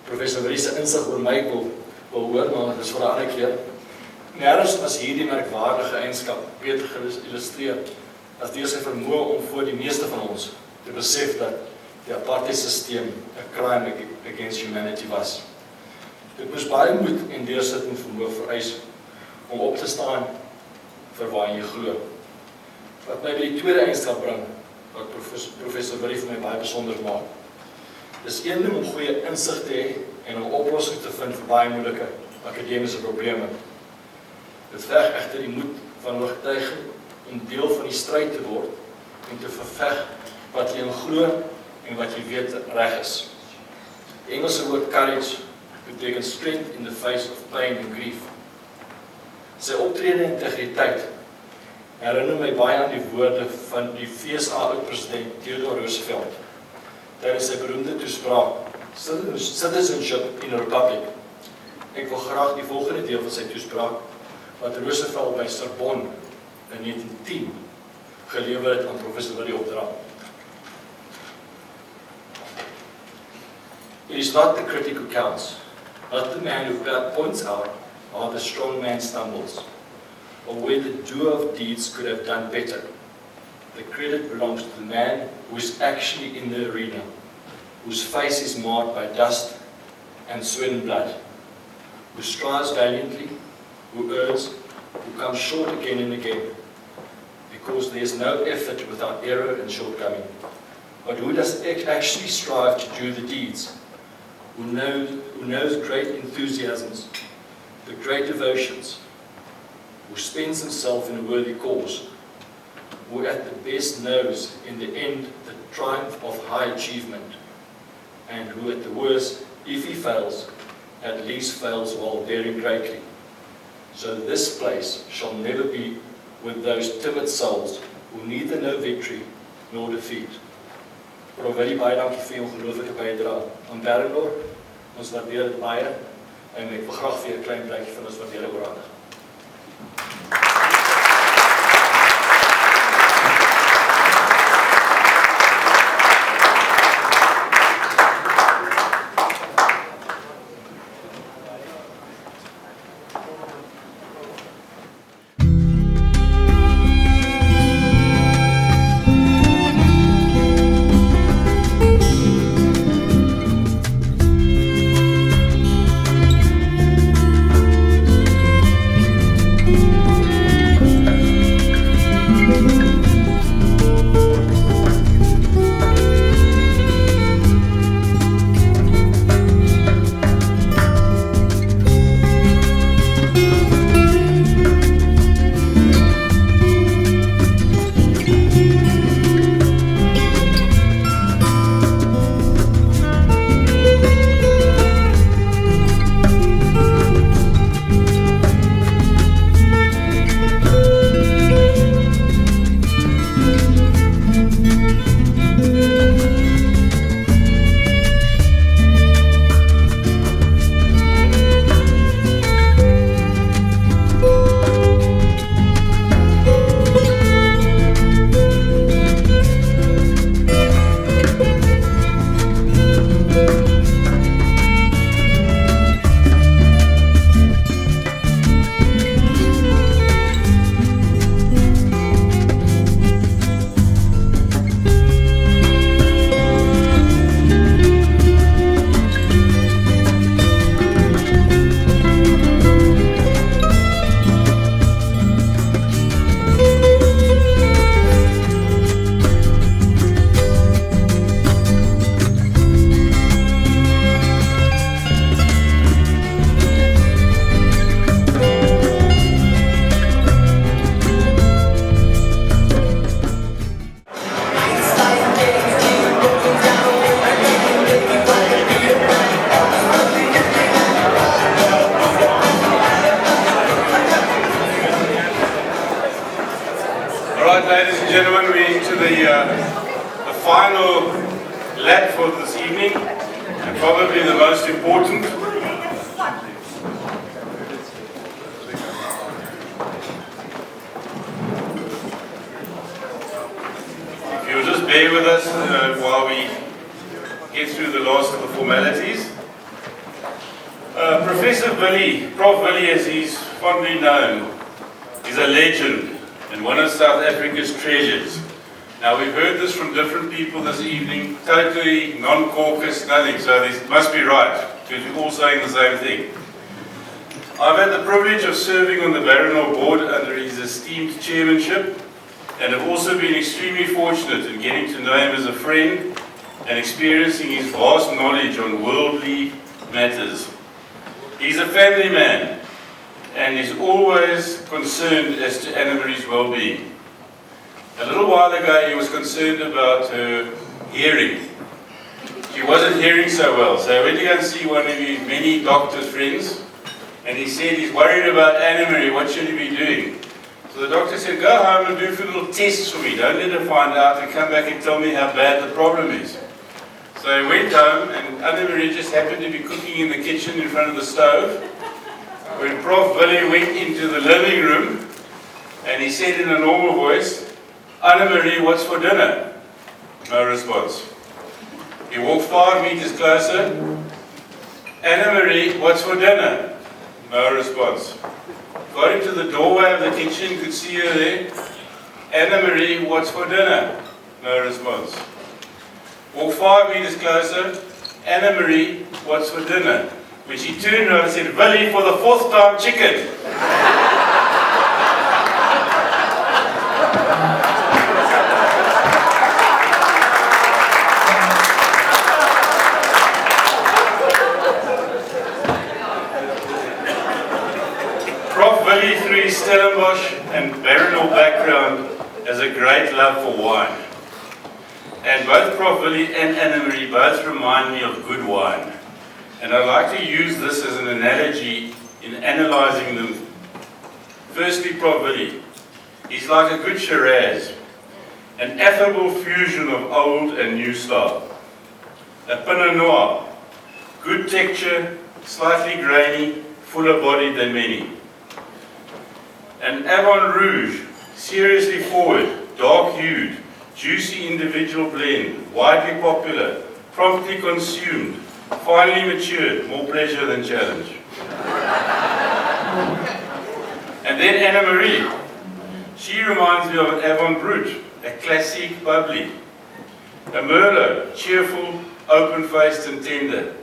Professor Willie se insig oor my wil hoor, maar dit is vir 'n ander keer. Nergens was hierdie merkwaardige eienskap beter geïllustreer as deur sy vermoë om voor die meeste van ons te besef dat die apartheidstelsel 'n crime against humanity was. Dit moes baie moed en deursetting vermoë vereis om op te staan vir waar jy glo. Wat my by die tweede eienskap bring, wat Professor Willie vir my baie besonder maak. Dis een ding om goeie insig te hê en om oplossings te vind vir baie moeilike akademiese probleme. Dit verg egter die moed van oortuiging om deel van die stryd te word en te verveg wat jy in glo en wat jy weet reg is. Die Engelse woord courage beteken strength in the face of pain and grief. Sy optrede en integriteit herinner my baie aan die woorde van die FSA oud-president Theodore Roosevelt tydens sy beroemde toespraak Citizenship in a Republic. Ek wil graag die volgende deel van sy toespraak wat Roosevelt by Sorbonne in 1910 gelewer het aan Professor Willie opdra. It is not the critic who counts, not the man who points out how the strong man stumbles, or where the doer of deeds could have done better. The credit belongs to the man who is actually in the arena, whose face is marred by dust and sweat and blood, who strives valiantly, who errs, who comes short again and again, because there is no effort without error and shortcoming, but who does actually strive to do the deeds, who knows great enthusiasms, the great devotions, who spends himself in a worthy cause, who at the best knows in the end the triumph of high achievement, and who at the worst, if he fails, at least fails while daring greatly. So this place shall never be with those timid souls who neither know victory nor defeat. Prof Willie, baie dankie vir jou ongelooflike bydrae aan Bernor. Ons waardeer dit baie en ek wil graag vir 'n klein blikkie van ons waardering oorhandig. the final lap for this evening, and probably the most important. If you'll just bear with us while we get through the last of the formalities. Professor Willie, Prof. Willie as he's fondly known, is a legend and one of South Africa's treasures. Now we've heard this from different people this evening, totally non-caucus, nothing, so this must be right, because we're all saying the same thing. I've had the privilege of serving on the Barronor board under his esteemed chairmanship, and have also been extremely fortunate in getting to know him as a friend and experiencing his vast knowledge on worldly matters. He's a family man and is always concerned as to Anna Marie's well-being. A little while ago he was concerned about her hearing. She wasn't hearing so well, so I went to go and see one of his many doctor friends, and he said he's worried about Anna Marie, what should he be doing? So the doctor said, go home and do a few little tests for me, don't let her find out, and come back and tell me how bad the problem is. So I went home, and Anna Marie just happened to be cooking in the kitchen in front of the stove. When Prof. Willie went into the living room, and he said in a normal voice, Anna Marie, what's for dinner? No response. He walked 5 meters closer. Anna Marie, what's for dinner? No response. Got into the doorway of the kitchen, could see her there. Anna Marie, what's for dinner? No response. Walked 5 meters closer. Anna Marie, what's for dinner? When she turned around and said, Willie, for the 4th time, chicken. Prof. Willie, through his Stellenbosch and Barronor background, has a great love for wine. And both Prof. Willie and Anna Marie both remind me of good wine. And I'd like to use this as an analogy in analysing them. Firstly, Prof. Willie, he's like a good Shiraz, an affable fusion of old and new style. A Pinot Noir, good texture, slightly grainy, fuller bodied than many. An Avon Rouge, seriously forward, dark-hued, juicy individual blend, widely popular, promptly consumed, finally matured, more pleasure than challenge. And then Anna Marie. She reminds me of an Avon Brut, a classic bubbly. A Merlot, cheerful, open-faced and tender.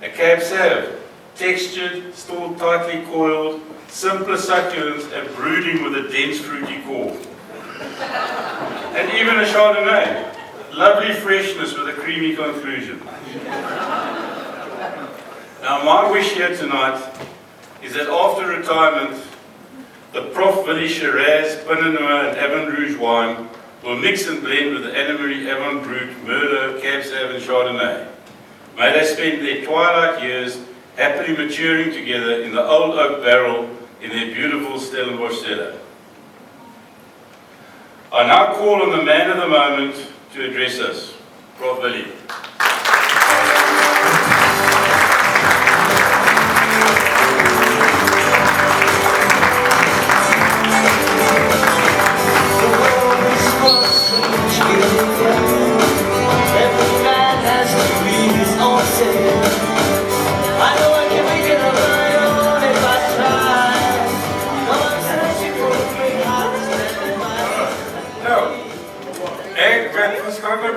A Cab Sauv, textured, still tightly coiled, simpler succulence and brooding with a dense fruity core. And even a Chardonnay, lovely freshness with a creamy conclusion. Now my wish here tonight is that after retirement, the Prof. Willie Shiraz, Pinot Noir and Avon Rouge wine will mix and blend with the Anna Marie Avon Brut, Merlot, Cab Sauv and Chardonnay. May they spend their twilight years happily maturing together in the old oak barrel in their beautiful Stellenbosch cellar. I now call on the man of the moment to address us, Prof. Willie.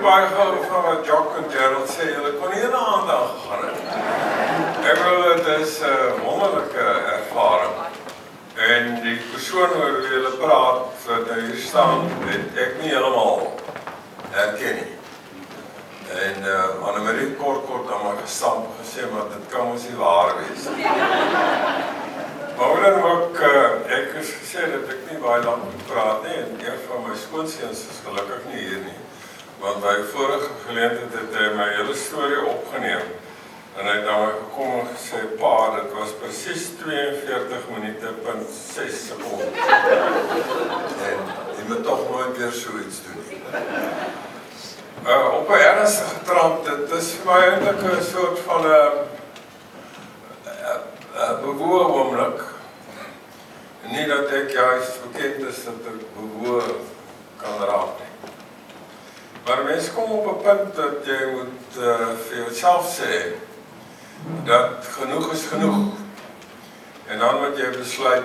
Baie gou van wat Jock en Gerald sê, hulle kon nie na aandag gaan het. Ek wil dit is 'n wonderlike ervaring. En die persoon oor wie hulle praat, wat hier staan, het ek nie heeltemal herken nie. En Anna Marie kort aan my gestamp gesê, maar dit kan ons nie waar wees. Maar hoe dan ook, ek is gesê dat ek nie baie lank moet praat nie, en een van my skoonseuns is gelukkig nie hier nie. Want by vorige geleentheid het hy my hele storie opgeneem En hy het na my gekom en gesê, pa, dit was presies 42 minute, punt 6 sekonde. En jy moet toch nooit weer so iets doen. Op 'n ernstige trant, dit is vir my eintlik 'n soort van 'n bewoe oomblik. Nie dat ek juist bekend is dat ek bewoe kan raak nie. Maar mens kom op 'n punt dat jy moet vir jouself sê dat genoeg is genoeg. En dan moet jy besluit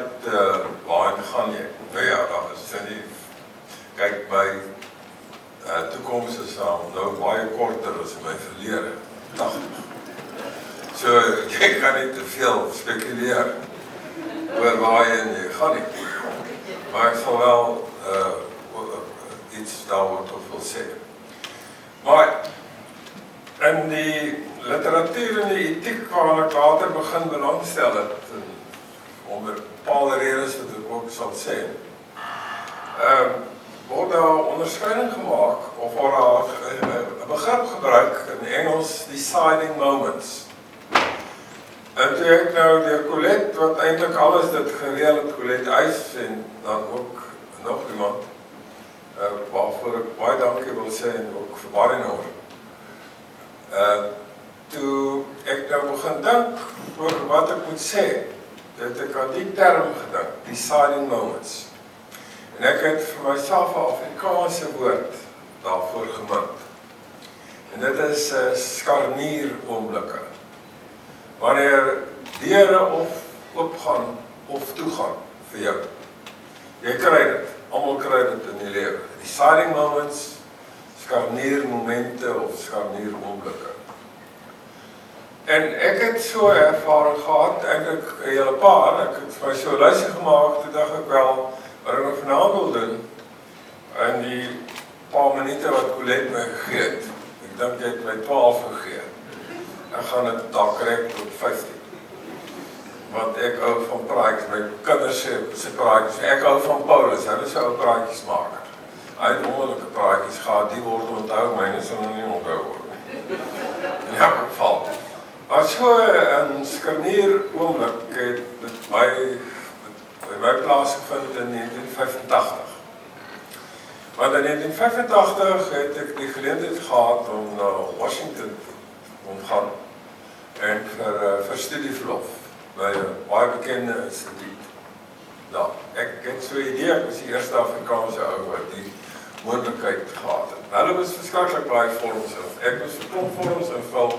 waarheen gaan jy. Nou ja, daar is nie. Kyk, my toekoms is nou baie korter as my verlede. 80. So, jy kan nie te veel spekuleer oor waarheen jy gaan nie. Maar ek sal wel iets daaroor tot wil sê. Maar in die literatuur en die etiek waaraan ek later begin belangstel het, onder bepaalde redes wat ek ook sal sê, word daar onderskeiding gemaak, of word daar 'n begrip gebruik in Engels, deciding moments. En toe ek nou deur Colette, wat eintlik alles dit gereël het, Colette Eis en dan ook nog iemand, waarvoor ek baie dankie wil sê en ook vir Barinor. Toe ek nou begin dink oor wat ek moet sê, het ek aan die term gedink, deciding moments. En ek het vir myself 'n Afrikaanse woord daarvoor gemaak. En dit is skarnier oomblikke. Wanneer deure of oopgaan of toegaan vir jou. Jy kry dit, almal kry dit in die lewe. Deciding moments, skarnier momente of skarnier oomblikke. En ek het so ervaring gehad, eintlik 'n hele paar, ek het vir my so 'n lysie gemaak, toe dink ek wel, wat ek nog vanaand wil doen, in die paar minute wat Colette my gegee het, ek dink jy het my 12 gegee, ek gaan dit dalk kry tot 15. Want ek hou van praatjies, my kinders se praatjies, ek hou van Paulus, hy is 'n ou praatjiesmaker. Hy het wonderlike praatjies gehad, die word onthou, myne sal nog nie onthou word nie. In elk geval. Maar so 'n skarnier oomblik het dit by my plaasgevind in 1985. Want in 1985 het ek die geleentheid gehad om na Washington te gaan en vir studieverlof by 'n baie bekende instituut. Nou, ek het so 'n idee, ek was die eerste Afrikaanse ou wat die moontlikheid gehad het. Hulle was verskriklik baie vorms in. Ek was 'n klomp vorms invul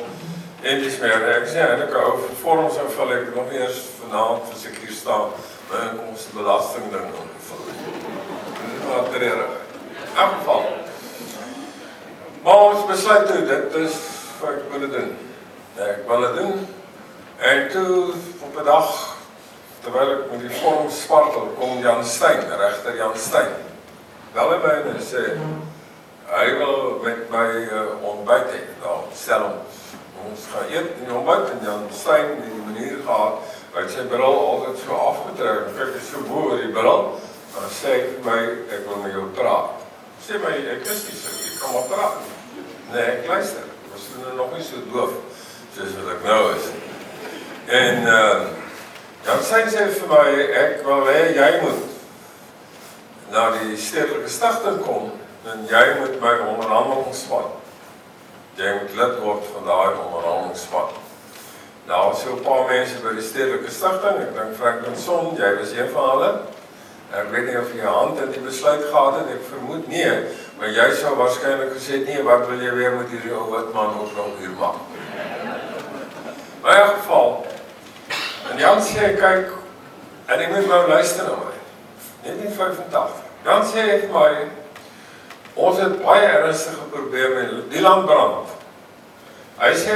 en dis meer. Ek sê eintlik 'n ou vorms invul ek nog nie eers vanaand as ek hier staan my inkomstebelasting ding invul. Dit was treurig. In elk geval. Maar ons besluit toe, dit is wat ek wil doen. Ek wil dit doen. En toe op 'n dag, terwyl ek met die vorms spartel, kom Jan Steyn, regter Jan Steyn. Bel hy my en sê, hy wil met my ontbyt hê. Nou, stel ons gaan eet in die ontbyt en Jan Steyn het die manier gehad, hy het sy bril altyd so afgetrek, en kyk so bo oor die bril, dan sê hy vir my, ek wil met jou praat. Sê my, ek is nie so, ek kan maar praat. Nee, ek luister, ek was toen nog nie so doof, soos wat ek nou is. En Jan Steyn sê vir my, ek wil hê, jy moet na die stedelike stigting kom, en jy moet my onderhandelingsspan. Jy moet lid word van daai onderhandelingsspan. Daar was so 'n paar mense by die stedelike stigting, ek dink Franklin Son, jy was een van hulle. Ek weet nie of jy 'n hand in die besluit gehad het, ek vermoed nie, maar jy sou waarskynlik gesê, nee, wat wil jy weer met hierdie ou wit man ook nog hier maak? Maar in elk geval, en Jan sê, kyk, en ek moet nou luister na my, 1985. Jan sê vir my, ons het baie ernstige probleme, die land brand. Hy sê,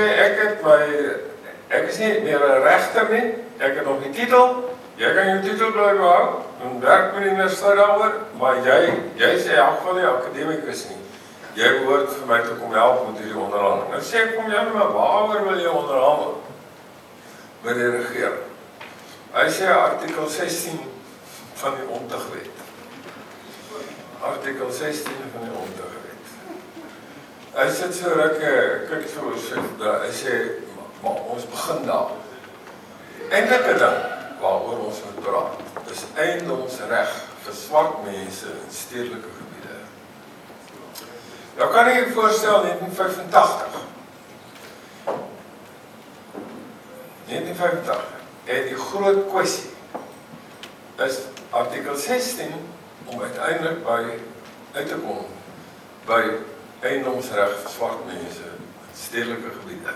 ek is nie meer 'n regter nie, ek het nog die titel, jy kan jou titel bly behou, en werk met die universiteit daaroor, maar jy sê, ek van die akademikus nie, jy behoort vir my te kom help met hierdie onderhandeling. Nou sê ek, kom jy maar, waaroor wil jy onderhandel? Met die regering. Hy sê, artikel 16 van die Ontuigwet. Artikel 16 van die Ontuigwet. Hy sit so ruk, kyk so, hy sê, maar ons begin daar. Die eintlike ding waaroor ons moet praat, is eiendomsreg vir swart mense in stedelike gebiede. Nou kan ek voorstel 1985. 1985 het die groot kwessie is artikel 16 om uiteindelik uit te kom by eiendomsreg vir swart mense in stedelike gebiede.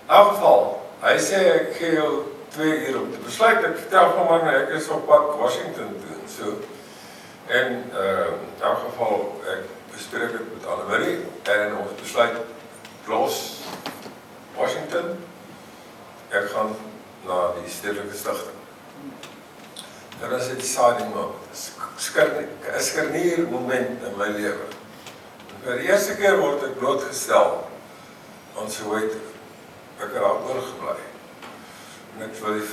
In elk geval, hy sê ek gee jou 2 uur om te besluit, ek vertel van man, ek is op pad Washington toe en so. En in elk geval, ek bespreek het met Annemarie en ons besluit los Washington. Ek gaan na die stedelike stigting. Dit is 'n deciding moment, 'n skernier moment in my lewe. Vir die eerste keer word ek blootgestel aan Soweto. Ek het daar oorgebly. En ek wil die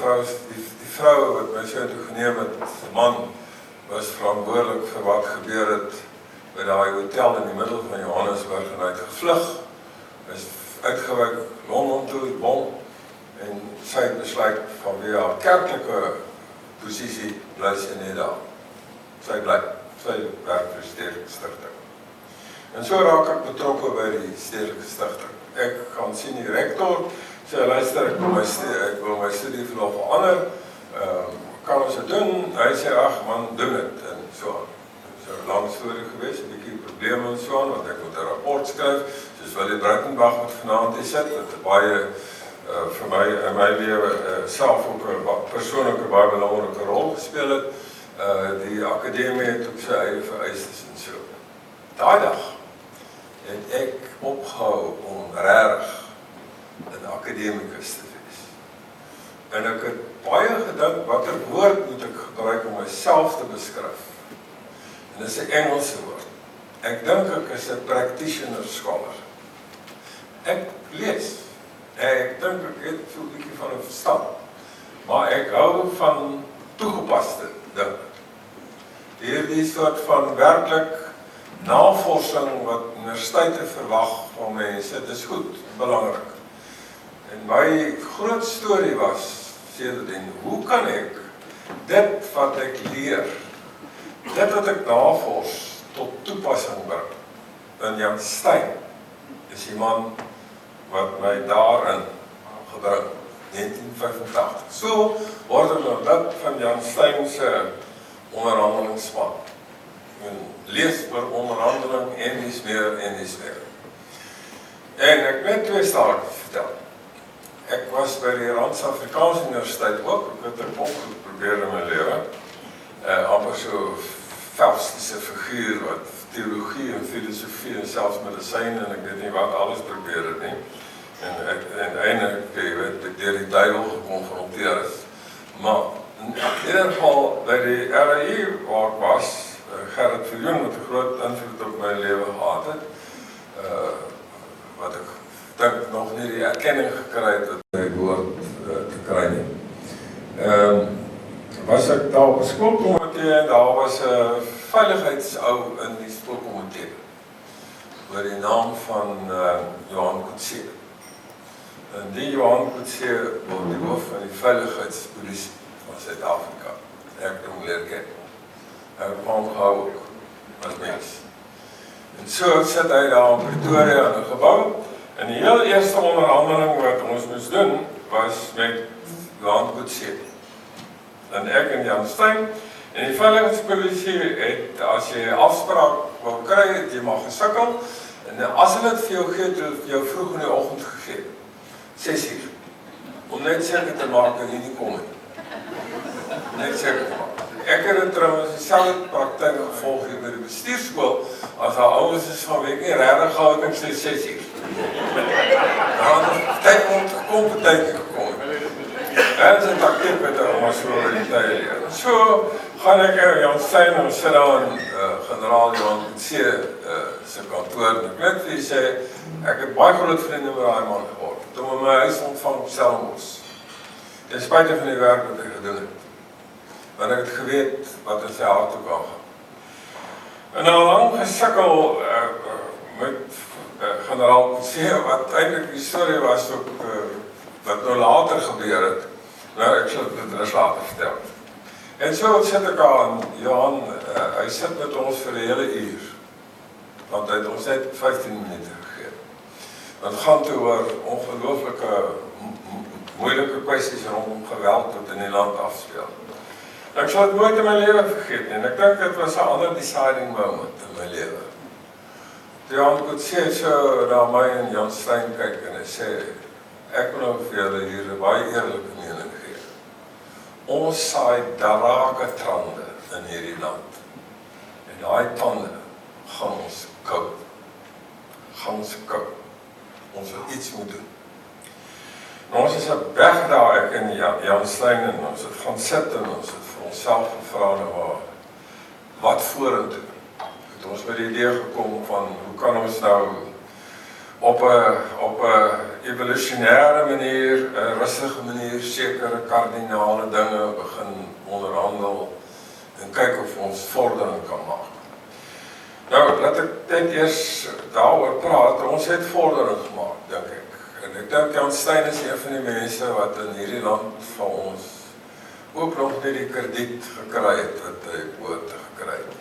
vrou wat my so toe geneem het, die man, was verantwoordelik vir wat gebeur het by daai hotel in die middel van Johannesburg en hy het gevlug, is uitgewyk Londen toe, die bom, en sy het besluit vanweë haar kerklike posisie bly sy net daar. Sy werk vir die stedelike stigting. En so raak ek betrokke by die stedelike stigting. Ek gaan sien die rektor, sê luister, ek wil my studie vanaf verander, kan ons dit doen? Hy sê, ag man, doen het, en so aan. Dit is 'n lang storie geweest, 'n bietjie probleme en so aan, want ek moet 'n rapport skryf, soos Willie Britenbach wat vanaand hier sit, wat baie vir my in my lewe self ook 'n persoonlike baie belangrike rol gespeel het. Die akademie het ook sy eie vereistes en so. Daai dag het ek opgehou om regtig 'n akademikus te wees. En ek het baie gedink watter woord moet ek gebruik om myself te beskryf. En dit is 'n Engelse woord. Ek dink ek is 'n practitioner scholar. Ek lees. Ek dink ek het so 'n bietjie van 'n verstand. Maar ek hou van toegepaste dinge. Hierdie soort van werklik navorsing wat universiteite verwag van mense, dit is goed, belangrik. En my groot storie was, sedertdien, hoe kan ek dit wat ek leer, dit wat ek navors, tot toepassing bring? En Jan Stein is die man wat my daarin gebring, 1985. So word ek nou lid van Jan Stein se onderhandelingsspan. En lees oor onderhandeling en dis meer. En ek net 2 staaltjies vertel. Ek was by die Rand-Afrikaanse Universiteit ook, ek het 'n opgroep probeer in my lewe. Amper so Faustiese figuur wat teologie en filosofie en selfs medisyne en ek weet nie wat alles probeer het nie. En eintlik, jy weet, deur die duiwel gekonfronteer is. Maar in ieder geval by die RAI waar ek was, Gerrit Viljoen wat 'n groot invloed op my lewe gehad het, wat ek dink nog nie die erkenning gekry het wat hy behoort te kry nie. Was ek daar op 'n skoolkomitee en daar was 'n veiligheidsou in die skoolkomitee oor die naam van Johan Coetzee. En die Johan Coetzee word die hoof van die veiligheidspolisie van Suid-Afrika. Ek het hom leer ken. Hy het hom gehou ook as mens. En so sit hy daar in Pretoria in 'n gebou. En die heel eerste onderhandeling wat ons moes doen was met Johan Coetzee. En ek en Jan Stein. En die veiligheidspolisie het, as jy 'n afspraak wil kry, het jy maar gesukkel. En as hulle dit vir jou gee, het hulle jou vroeg in die oggend gegee. 6 uur. Om net seker te maak dat jy nie kom nie. Net seker te maak. Ek het dit trouwens dieselfde praktyk gevolg hier by die bestuurskool, as daar ouens is van weet nie regtig gehou ek sê 6 uur. Nou, tyd om te kom, tyd gekom. Dat is 'n taktiek wat ons so oor die tyd leer. So gaan ek Jan Stein en sit daar in generaal Johan Coetzee se kantoor en ek net vir jy sê, ek het baie groot vriende met daai man geword. Toe my huis ontvang op Stellenbosch. Ten spyte van die werk wat hy gedoen het. Want ek het geweet wat in sy hart toe kan gaan. En nou lang gesukkel met generaal Kutse, wat eintlik die storie was ook, wat nou later gebeur het. Nou, ek sal dit eens later vertel. En so sit ek aan, Johan, hy sit met ons vir 'n hele uur, want hy het ons net 15 minute gegee. Want het gaan toe oor ongelooflike moeilike kwessies rondom geweld wat in die land afspeel. Ek sal dit nooit in my lewe vergeet nie, en ek dink dit was 'n ander deciding moment in my lewe. Johan Kutse so na my en Jan Stein kyk en hy sê, ek wil nou vir julle hier 'n baie eerlike mening gee. Ons saai darake trande in hierdie land. En daai tande gaan ons kou. Ons wil iets moet doen. En ons is op weg daar, ek en Jan Stein, en ons het gaan sit en ons het vir onsself gevra, wat vorentoe? Het ons by die idee gekom van, hoe kan ons nou op 'n evolusionêre manier, 'n rustige manier, sekere kardinale dinge begin onderhandel en kyk of ons vordering kan maak. Nou, laat ek net eers daaroor praat. Ons het vordering gemaak, dink ek. En ek dink Jan Stein is een van die mense wat in hierdie land van ons ook nog nie die krediet gekry het wat hy behoort te gekry het.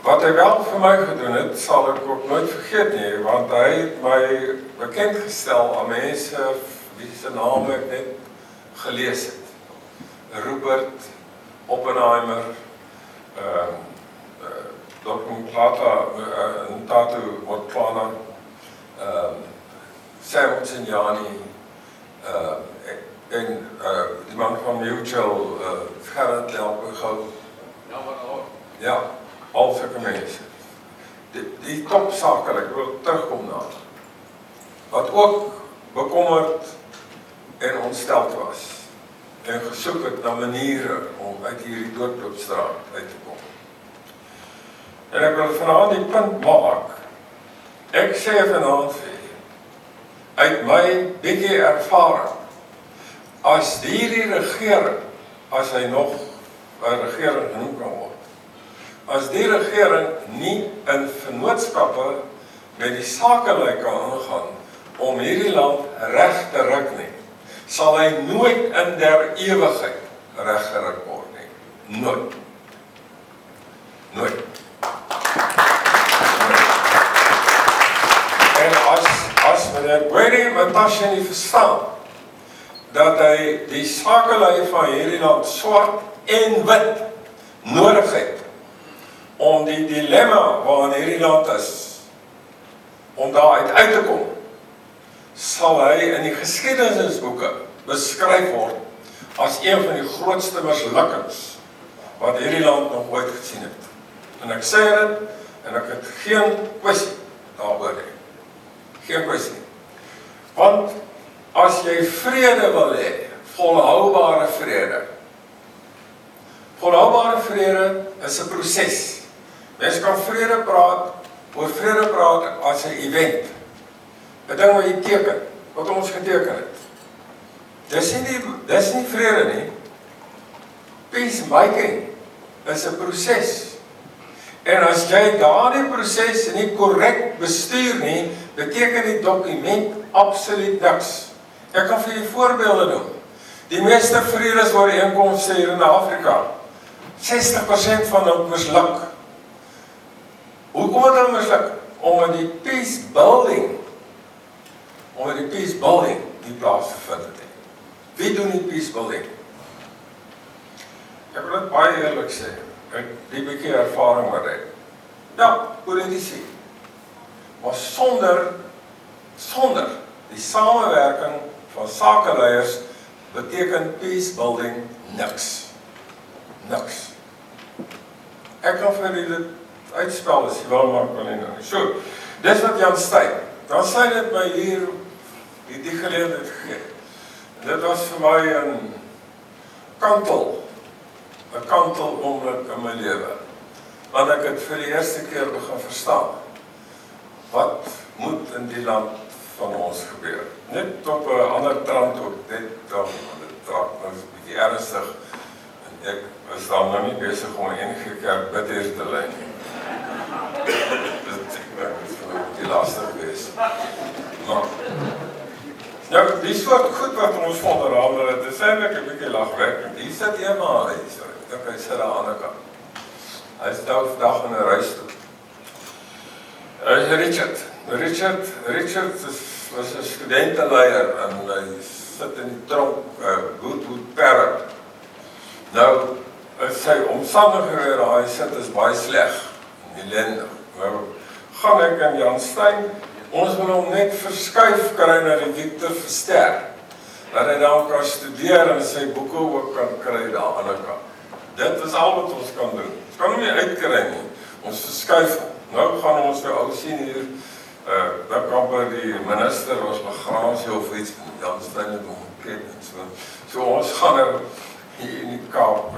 Wat hy wel vir my gedoen het, sal ek ook nooit vergeet nie, want hy het my bekend gestel aan mense wie se name ek net gelees het. Robert Oppenheimer, Dr. Ntatu Motlana, Sam Tsinyani, en die man van Mutual, Gerrit Lelpegou. Ja, al sulke mense. Die topsakel, ek wil terugkom na, wat ook bekommerd en ontsteld was, en gesoek het na maniere om uit hierdie doodloopstraat uit te kom. En ek wil vanaand die punt maak, ek sê vanaand vir julle, uit my bietjie ervaring, as hierdie regering, as hy nog 'n regering genoem kan word, as die regering nie in vennootskappe met die sakelui kan aangaan om hierdie land reg te ruk nie, sal hy nooit in der ewigheid reggeruk word nie. Nooit. Nooit. En as meneer Willie Esterhuyse nie verstaan dat hy die sakelui van hierdie land swart en wit nodig het om die dilemma waarin hierdie land is, om daaruit uit te kom, sal hy in die geskiedenisboeke beskryf word as een van die grootste mislukkings wat hierdie land nog ooit gesien het. En ek sê dit, en ek het geen kwessie daaroor nie. Geen kwessie. Want as jy vrede wil hê, volhoubare vrede. Volhoubare vrede is 'n proses. Mens kan oor vrede praat as 'n event. 'n Ding wat jy teken, wat ons geteken het. Dis nie vrede nie. Peacemaking is 'n proses. En as jy daardie proses nie korrek bestuur nie, beteken die dokument absoluut niks. Ek kan vir julle voorbeelde noem. Die meeste vredesooreenkomste hier in Afrika, 60% van hulle misluk. Hoekom het hulle misluk? Omdat die peace building nie plaasgevind het. Wie doen die peace building? Ek wil dit baie eerlik sê, ek die bietjie ervaring wat ek. Ja, politici. Maar sonder die samewerking van sakeleiers beteken peace building niks. Niks. Ek kan vir julle uitspel as jy wil, maar kan nie nou. So, dis wat Jan Stein. Dan sê dit my hier die geleentheid gegee. Dit was vir my 'n kantel oomblik in my lewe. Want ek het vir die eerste keer begin verstaan wat moet in die land van ons gebeur. Net op 'n ander trant ook, dit trant nou 'n bietjie ernstig. En ek was dan nou nie besig om enige kerk bidder te lei nie. Dit is die laaste gewees. wees. Maar, nou, die soort goed wat ons onderhandel het, is eintlik 'n bietjie lagwekkend. Hier sit een maar hier, so. Ek dink hy sit aan die ander kant. Hy is nou vandag in 'n reis toe. Richard was 'n studenteleier en hy sit in die tronk, Goodwood Park. Nou, sy omstandighede waar hy sit is baie sleg, ellendig. Nou, gaan ek en Jan Stein, ons wil hom net verskuif kry na die Victor Verster, dat hy dan kan studeer en sy boeke ook kan kry daar aan die kant. Dit is al wat ons kan doen. Ons kan hom nie uitkry nie, ons verskuif hom. Nou gaan ons nou ou sien hier, dat kan by die minister was begraafd of iets, Jan Stein het hom geken en so. So ons gaan nou hier in die Kaap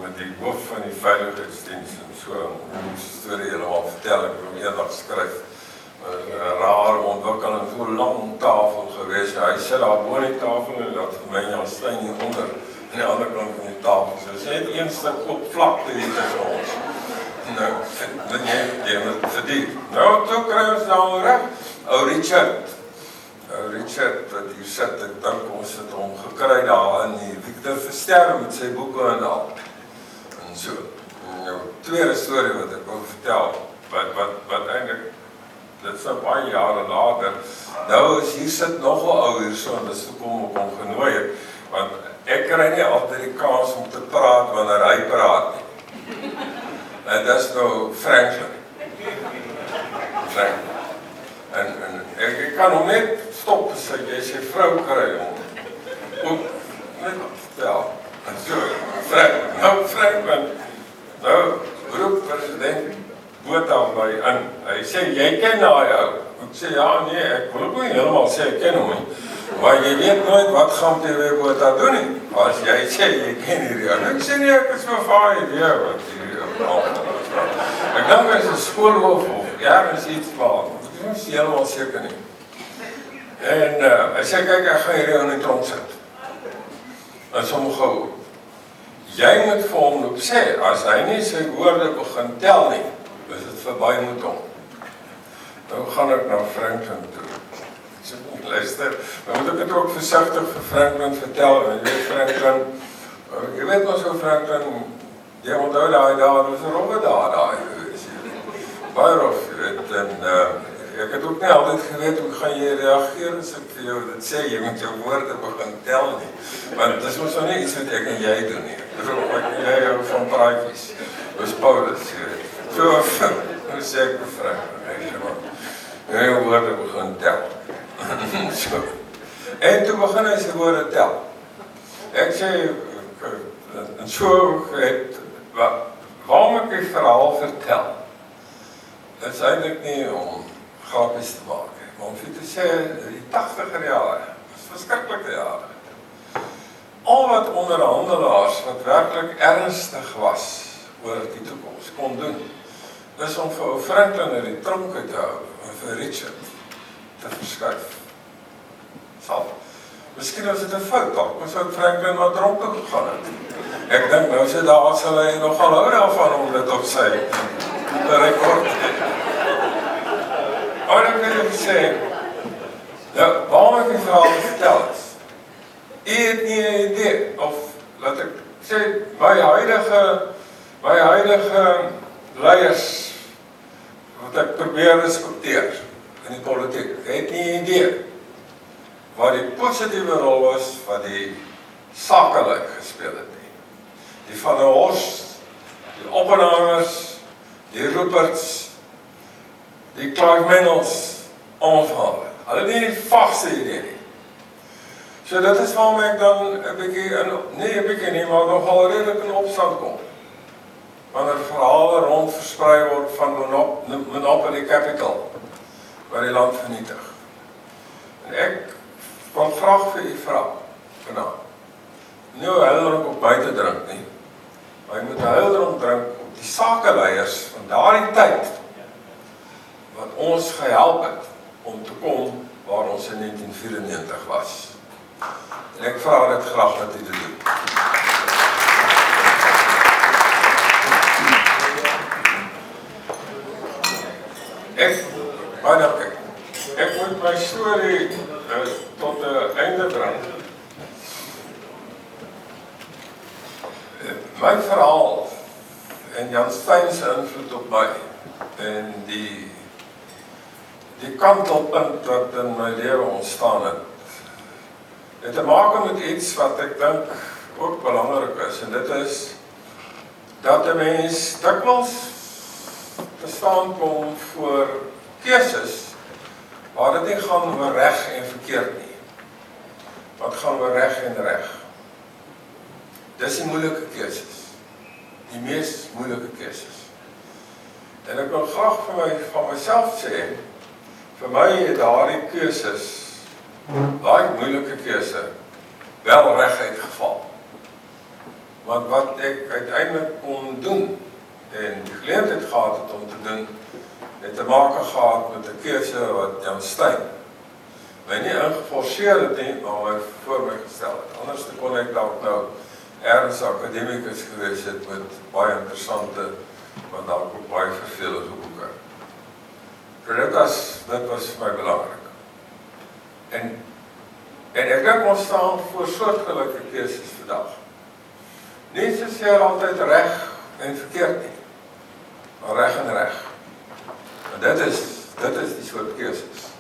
met die hoof van die veiligheidsdienst en so, die storie helemaal vertel, ek wil eendag skryf. 'n rare ontwikkeling, so lang tafel gewees, hy sit daar bo die tafel en dat vir my Jan Stein hieronder, aan die ander kant van die tafel, so is net een stuk op vlakte hier tussen ons. Nou, jy moet verdiep. Nou, toe kry ons nou reg, ou Richard, wat hier sit, ek dink ons het hom gekry daar in die Victor Verster met sy boeke en al. En so, nou, tweede storie wat ek wil vertel, wat eintlik, dit is nou baie jare later, nou is hier sit nog 'n ou hier so, en dis hoekom ek hom genooi het, want ek kry nie altyd die kans om te praat wanneer hy praat nie. En dis nou Franklin. En ek kan hom net stop en sê, jy sy vrou kry hom. Ook net vertel. En so, Franklin, nou roep president Botha my in. Hy sê, jy ken daai ou. Ek sê, ja, nee, ek wil ook nie helemaal sê, ek ken hom nie. Maar jy weet nooit wat gaan TV Botha doen nie. As jy sê, jy ken hierdie ou. Ek sê nie, ek is my vaar idee wat hierdie ou. Ek dink hy is 'n skoolhoof of ergens iets maar, ek is nie helemaal seker nie. En hy sê, kyk, ek gaan hierdie ou in die tronk sit. En soms gou, jy moet vir hom ook sê, as hy nie sy woorde begin tel nie, is dit verby met hom. Nou gaan ek na Franklin toe. Ek sê, luister, dan moet ek het ook versigtig vir Franklin vertel, en jy weet Franklin, jy weet maar so Franklin, jy onthou daai daar, was 'n rowwe daar gewees. Baie rof, jy weet, en ek het ook nie altyd geweet hoe gaan jy reageer as ek vir jou dit sê, jy moet jou woorde begin tel nie. Want dit is ons nou nie iets wat ek en jy doen nie. Dis ook ek en jy hou van praatjies. Dis Paulus, jy weet. So, nou sê ek vir Franklin, jy jou woorde begin tel. So. En toe begin hy sy woorde tel. Ek sê, en so het, waarom ek die verhaal vertel, is eintlik nie om grappies te maak, maar om vir te sê, die 80er jare, is verskriklike jare. Al wat onderhandelaars wat werklik ernstig was oor die toekoms kon doen, is om vir ou Franklin in die tronk uit te hou, en vir Richard te verskuif. Miskien was dit 'n fout, dalk ons ou Franklin wat tronk toe gegaan het. Ek dink nou sê daar sal hy nogal hou daarvan om dit op sy rekord. Maar dan wil ek sê, nou, waarom ek die verhaal vertel is, jy het nie 'n idee, of laat ek sê, my huidige leiers, wat ek probeer respekteer in die politiek, het nie 'n idee, wat die positiewe rol was, wat die sakelike gespeel het nie. Die Van der Horst, die Oppenheimers, die Ruperts, die Clive Mennels, onverhaal. Hulle nie die vagste idee nie. So dit is waarom ek dan 'n bietjie nie, maar nogal redelik in opstand kom. Wanneer verhale rond versprei word van Monopoly Capital, waar die land vernietig. En ek wil graag vir u vra, vanavond, nie hoe huildrink op my te drink nie, maar jy moet huildrink drink op die sakeleiers van daardie tyd, wat ons gehelp het om te kom waar ons in 1994 was. En ek vra dit graag dat u dit doen. storie tot 'n einde bring. My verhaal en Jan Steyn se invloed op my en die kantelpunt wat in my lewe ontstaan het te maak met iets wat ek dink ook belangrik is, en dit is dat 'n mens dikwels te staan kom voor keuses waar dit nie gaan oor reg en verkeerd nie, wat gaan oor reg en reg. Dis die moeilike keuses, die mees moeilike keuses. En ek wil graag van myself sê, vir my het daardie keuses, daai moeilike keuse, wel reguit geval. Want wat ek uiteindelik kon doen, en die geleentheid gehad het om te doen, het te maak gehad met 'n keuse wat Jan Steyn my nie ingeforseer het nie, maar my voor my gestel het. Anders kon ek dalk nou ergens akademikus gewees het met baie interessante, maar dalk ook baie vervelige boeke. Dit was vir my belangrik. En ek dink ons staan voor soortgelyke keuses vandag. Nie soseer altyd reg en verkeerd nie, maar reg en reg. En dit is die soort keuses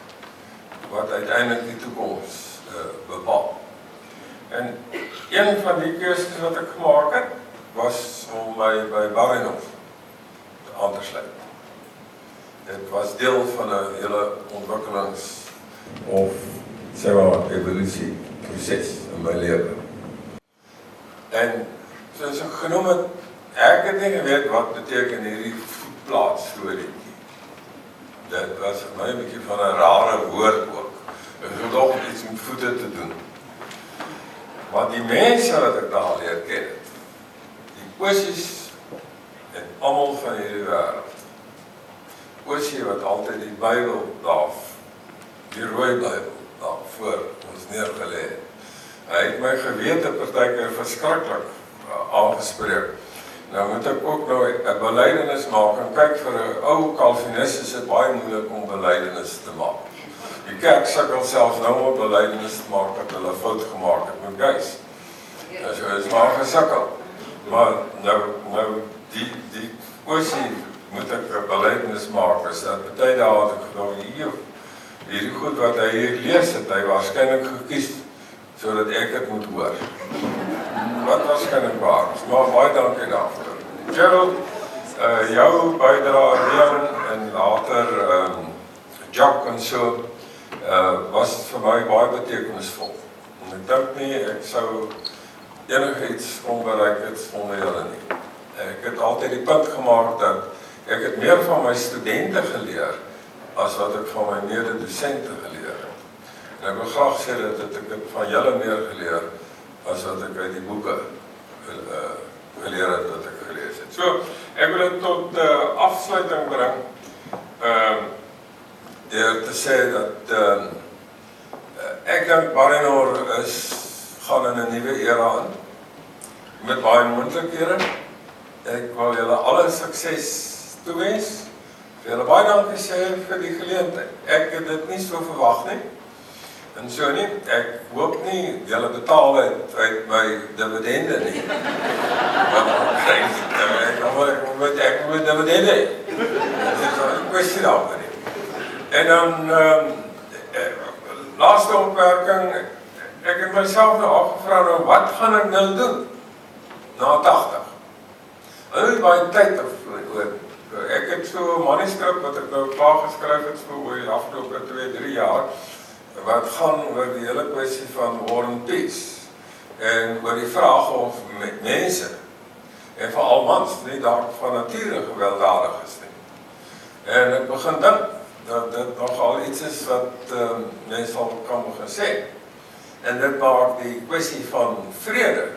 wat uiteindelik die toekoms bepaal. En een van die keuses wat ek gemaak het, was om my by Barinhof aan te sluit. Dit was deel van 'n hele ontwikkelings- of sê maar evolusie proses in my lewe. En soos ek genoem het, ek het nie geweet wat beteken hierdie voetplaat storie. Dit was vir my 'n bietjie van 'n rare woord ook. Ek het nog iets met voete te doen. Maar die mense wat ek daar leer ken het, die Ossies en almal van hierdie wêreld. Ossie wat altyd die Bybel daar, die rooi Bybel daar voor ons neergelê het. Hy het my gewete partykeer verskriklik aangespreek. Nou moet ek ook nou 'n belydenis maak en kyk vir 'n ou Calvinist is dit baie moeilik om belydenis te maak. Die kerk sukkel selfs nou om belydenis te maak dat hulle fout gemaak het met Gees. Nou so is maar gesukkel. Maar nou die Ossie moet ek 'n belydenis maak, is dat baie dae het ek gedog hierdie goed wat hy hier lees het, hy waarskynlik gekies sodat ek dit moet hoor. Wat waarskynlik waar is, maar baie dankie daarvoor. Gerald, jou bydrae Leon en later Jock en so was vir my baie betekenisvol. En ek dink nie ek sou enigiets onbereik het sonder julle nie. Ek het altyd die punt gemaak dat ek het meer van my studente geleer as wat ek van my mede-dosente geleer het. En ek wil graag sê dat ek het van julle meer geleer as wat ek uit die boeke geleer het wat ek gelees het. So, ek wil dit tot afsluiting bring deur te sê dat ek dink Barinor gaan in 'n nuwe era in met baie moontlikhede. Ek wil julle alle sukses toewens. Julle baie dankie sê vir die geleentheid. Ek het dit nie so verwag nie. En so nie, ek hoop nie julle betaal uit my dividende nie. Want ek moet dividende. Dit is 'n kwessie daarvan nie. En dan laaste opmerking, ek het myself nou afgevra, nou wat gaan ek nou doen na 80? Ek het baie tyd oor. Ek het so 'n manuskrip wat ek nou klaar geskryf het vir oor die afgelope 2-3 jaar, wat gaan oor die hele kwessie van war and peace en oor die vraag of mense en veral mans nie dalk van nature gewelddadig is nie. En ek begin dink dat dit nogal iets is wat mense al kan begin sê. En dit maak die kwessie van vrede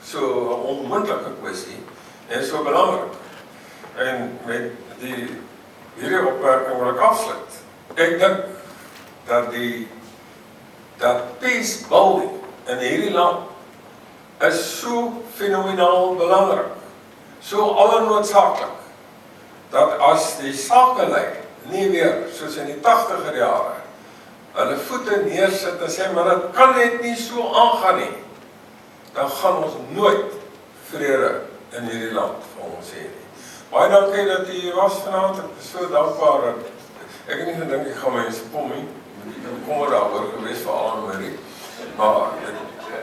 so 'n onmoontlike kwessie en so belangrik. En met hierdie opmerking wil ek afsluit. Ek dink dat peace building in hierdie land is so fenomenaal belangrik, so allernoodsaaklik, dat as die sakelei nie weer soos in die 80er jare hulle voete neersit en sê, maar dit kan net nie so aangaan nie, dan gaan ons nooit vrede in hierdie land vir ons hê nie. Baie dankie dat jy hier was vanaand, ek is so dankbaar dat ek het nie gedink ek gaan mense kom nie, ek kom daaroor gewees vir Anne-Marie, maar ek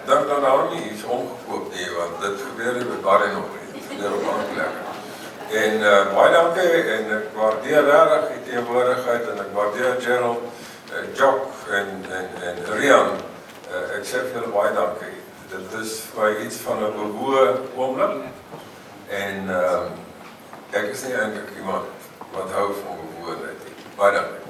dink dat daarom nie iets omgekoop nie, want dit gebeur nie met Barry nog nie, dit gebeur op ander plekke. En baie dankie, en ek waardeer regtig die teenwoordigheid, en ek waardeer Gerald, Jock en Rian, ek sê vir julle baie dankie. Dit is vir my iets van 'n behoë oomblik, en ek is nie eintlik iemand wat hou van behoorheid nie. Baie dankie.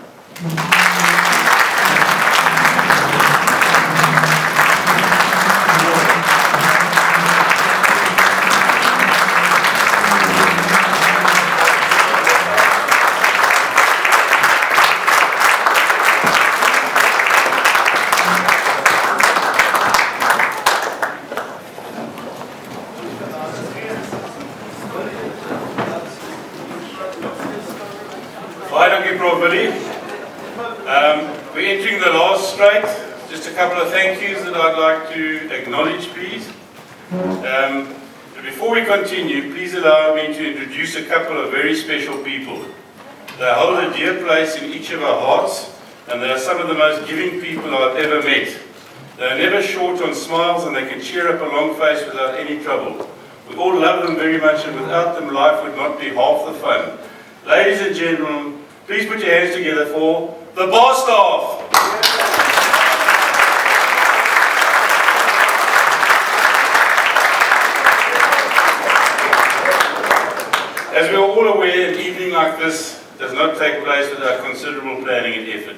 Hi, thank you, Prof. Willie. We're entering the last straight. Just a couple of thank yous that I'd like to acknowledge, please. Before we continue, please allow me to introduce a couple of very special people. They hold a dear place in each of our hearts, and they are some of the most giving people I've ever met. They are never short on smiles, and they can cheer up a long face without any trouble. We all love them very much, and without them life would not be half the fun. Ladies and gentlemen, please put your hands together for the bar staff. As we are all aware, an evening like this does not take place without considerable planning and effort.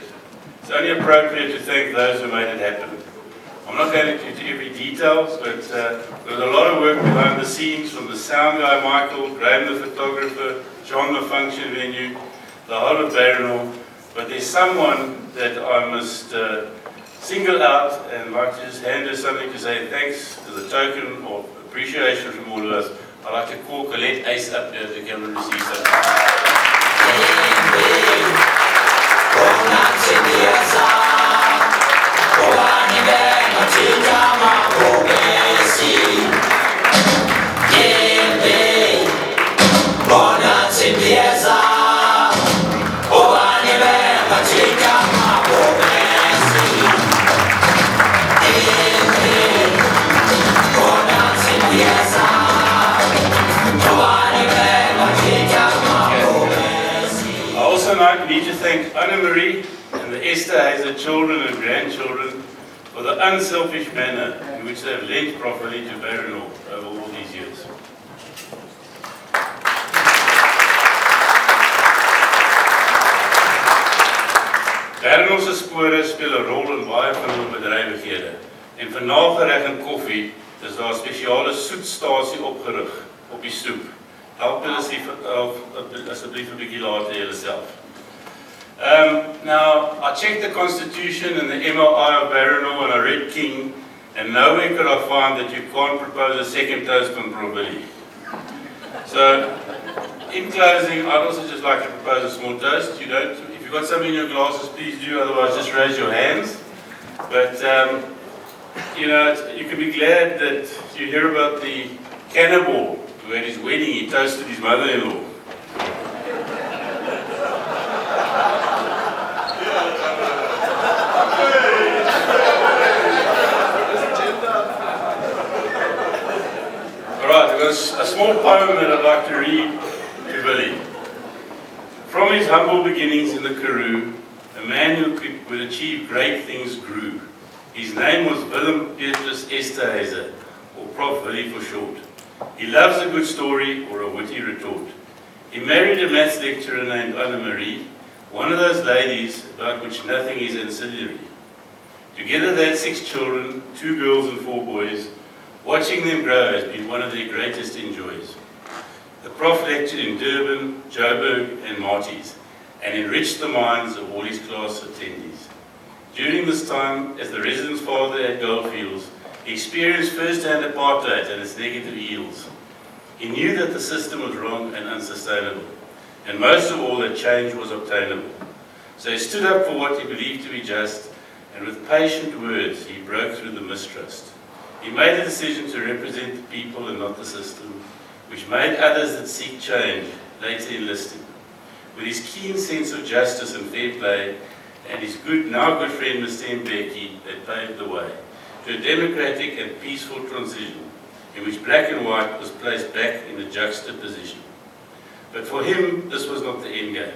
It's only appropriate to thank those who made it happen. I'm not going into every details, but there was a lot of work behind the scenes from the sound guy Michael, Graham the photographer, John the function venue, the whole of Barronal. But there's someone that I must single out and like to just hand her something to say thanks as a token of appreciation from all of us. I'd like to call Colette Ace up there to come and receive something. I need to thank Anne-Marie and the Esterhuyse children and grandchildren for the unselfish manner in which they have lent Prof. Willie to Barronal over all these years. Barronal se spore speel 'n rol in baie van hulle bedrywighede. En vir nagereg en koffie is daar 'n spesiale soetstasie opgerig op die stoep. Help hulle asseblief 'n bietjie later julleself. Now, I checked the Constitution and the MLI of Barronal and I read King, and nowhere could I find that you can't propose a second toast on Prof. Willie. So, in closing, I'd also just like to propose a small toast. If you've got something in your glasses, please do, otherwise just raise your hands. But, you can be glad that you hear about the cannibal who at his wedding he toasted his mother-in-law. Alright, I've got a small poem that I'd like to read to Willie. From his humble beginnings in the Karoo, a man who would achieve great things grew. His name was Willem Petrus Esterhuyse, or Prof. Willie for short. He loves a good story or a witty retort. He married a maths lecturer named Anne-Marie, one of those ladies about which nothing is ancillary. Together they had 6 children, 2 girls and 4 boys. Watching them grow has been one of their greatest enjoys. The Prof lectured in Durban, Joburg and Marties, and enriched the minds of all his class attendees. During this time, as the residence father at Goldfields, he experienced first-hand apartheid and its negative ills. He knew that the system was wrong and unsustainable, and most of all that change was obtainable. So he stood up for what he believed to be just, and with patient words he broke through the mistrust. He made a decision to represent the people and not the system, which made others that seek change later enlist him. With his keen sense of justice and fair play, and his now good friend Mr. Mbeki, they paved the way to a democratic and peaceful transition in which black and white was placed back in a juxtaposition. But for him, this was not the end game,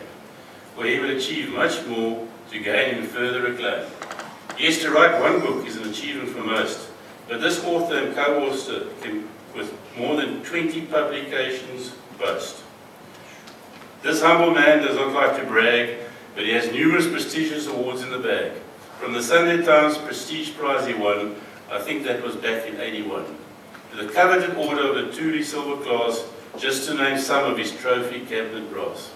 for he will achieve much more to gain him further acclaim. Yes, to write one book is an achievement for most, but this author and co-author can, with more than 20 publications, boast. This humble man does not like to brag, but he has numerous prestigious awards in the bag. From the Sunday Times Prestige Prize he won, I think that was back in '81, to the coveted Order of the Tuli Silver Class, just to name some of his trophy cabinet brass.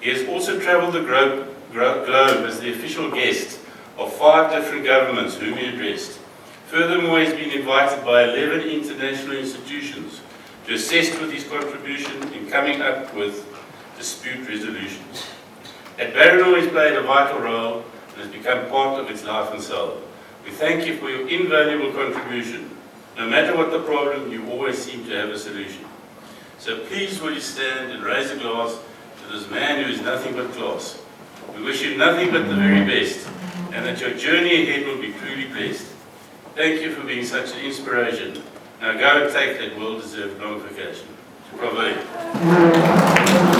He has also travelled the globe as the official guest of 5 different governments whom he addressed. Furthermore, he has been invited by 11 international institutions to assist with his contribution in coming up with dispute resolutions. At Barronor, he's played a vital role and has become part of its life and soul. We thank you for your invaluable contribution. No matter what the problem, you always seem to have a solution. So please will you stand and raise a glass to this man who is nothing but class. We wish you nothing but the very best, and that your journey ahead will be truly blessed. Thank you for being such an inspiration. Now go and take that well-deserved long vacation. Prof.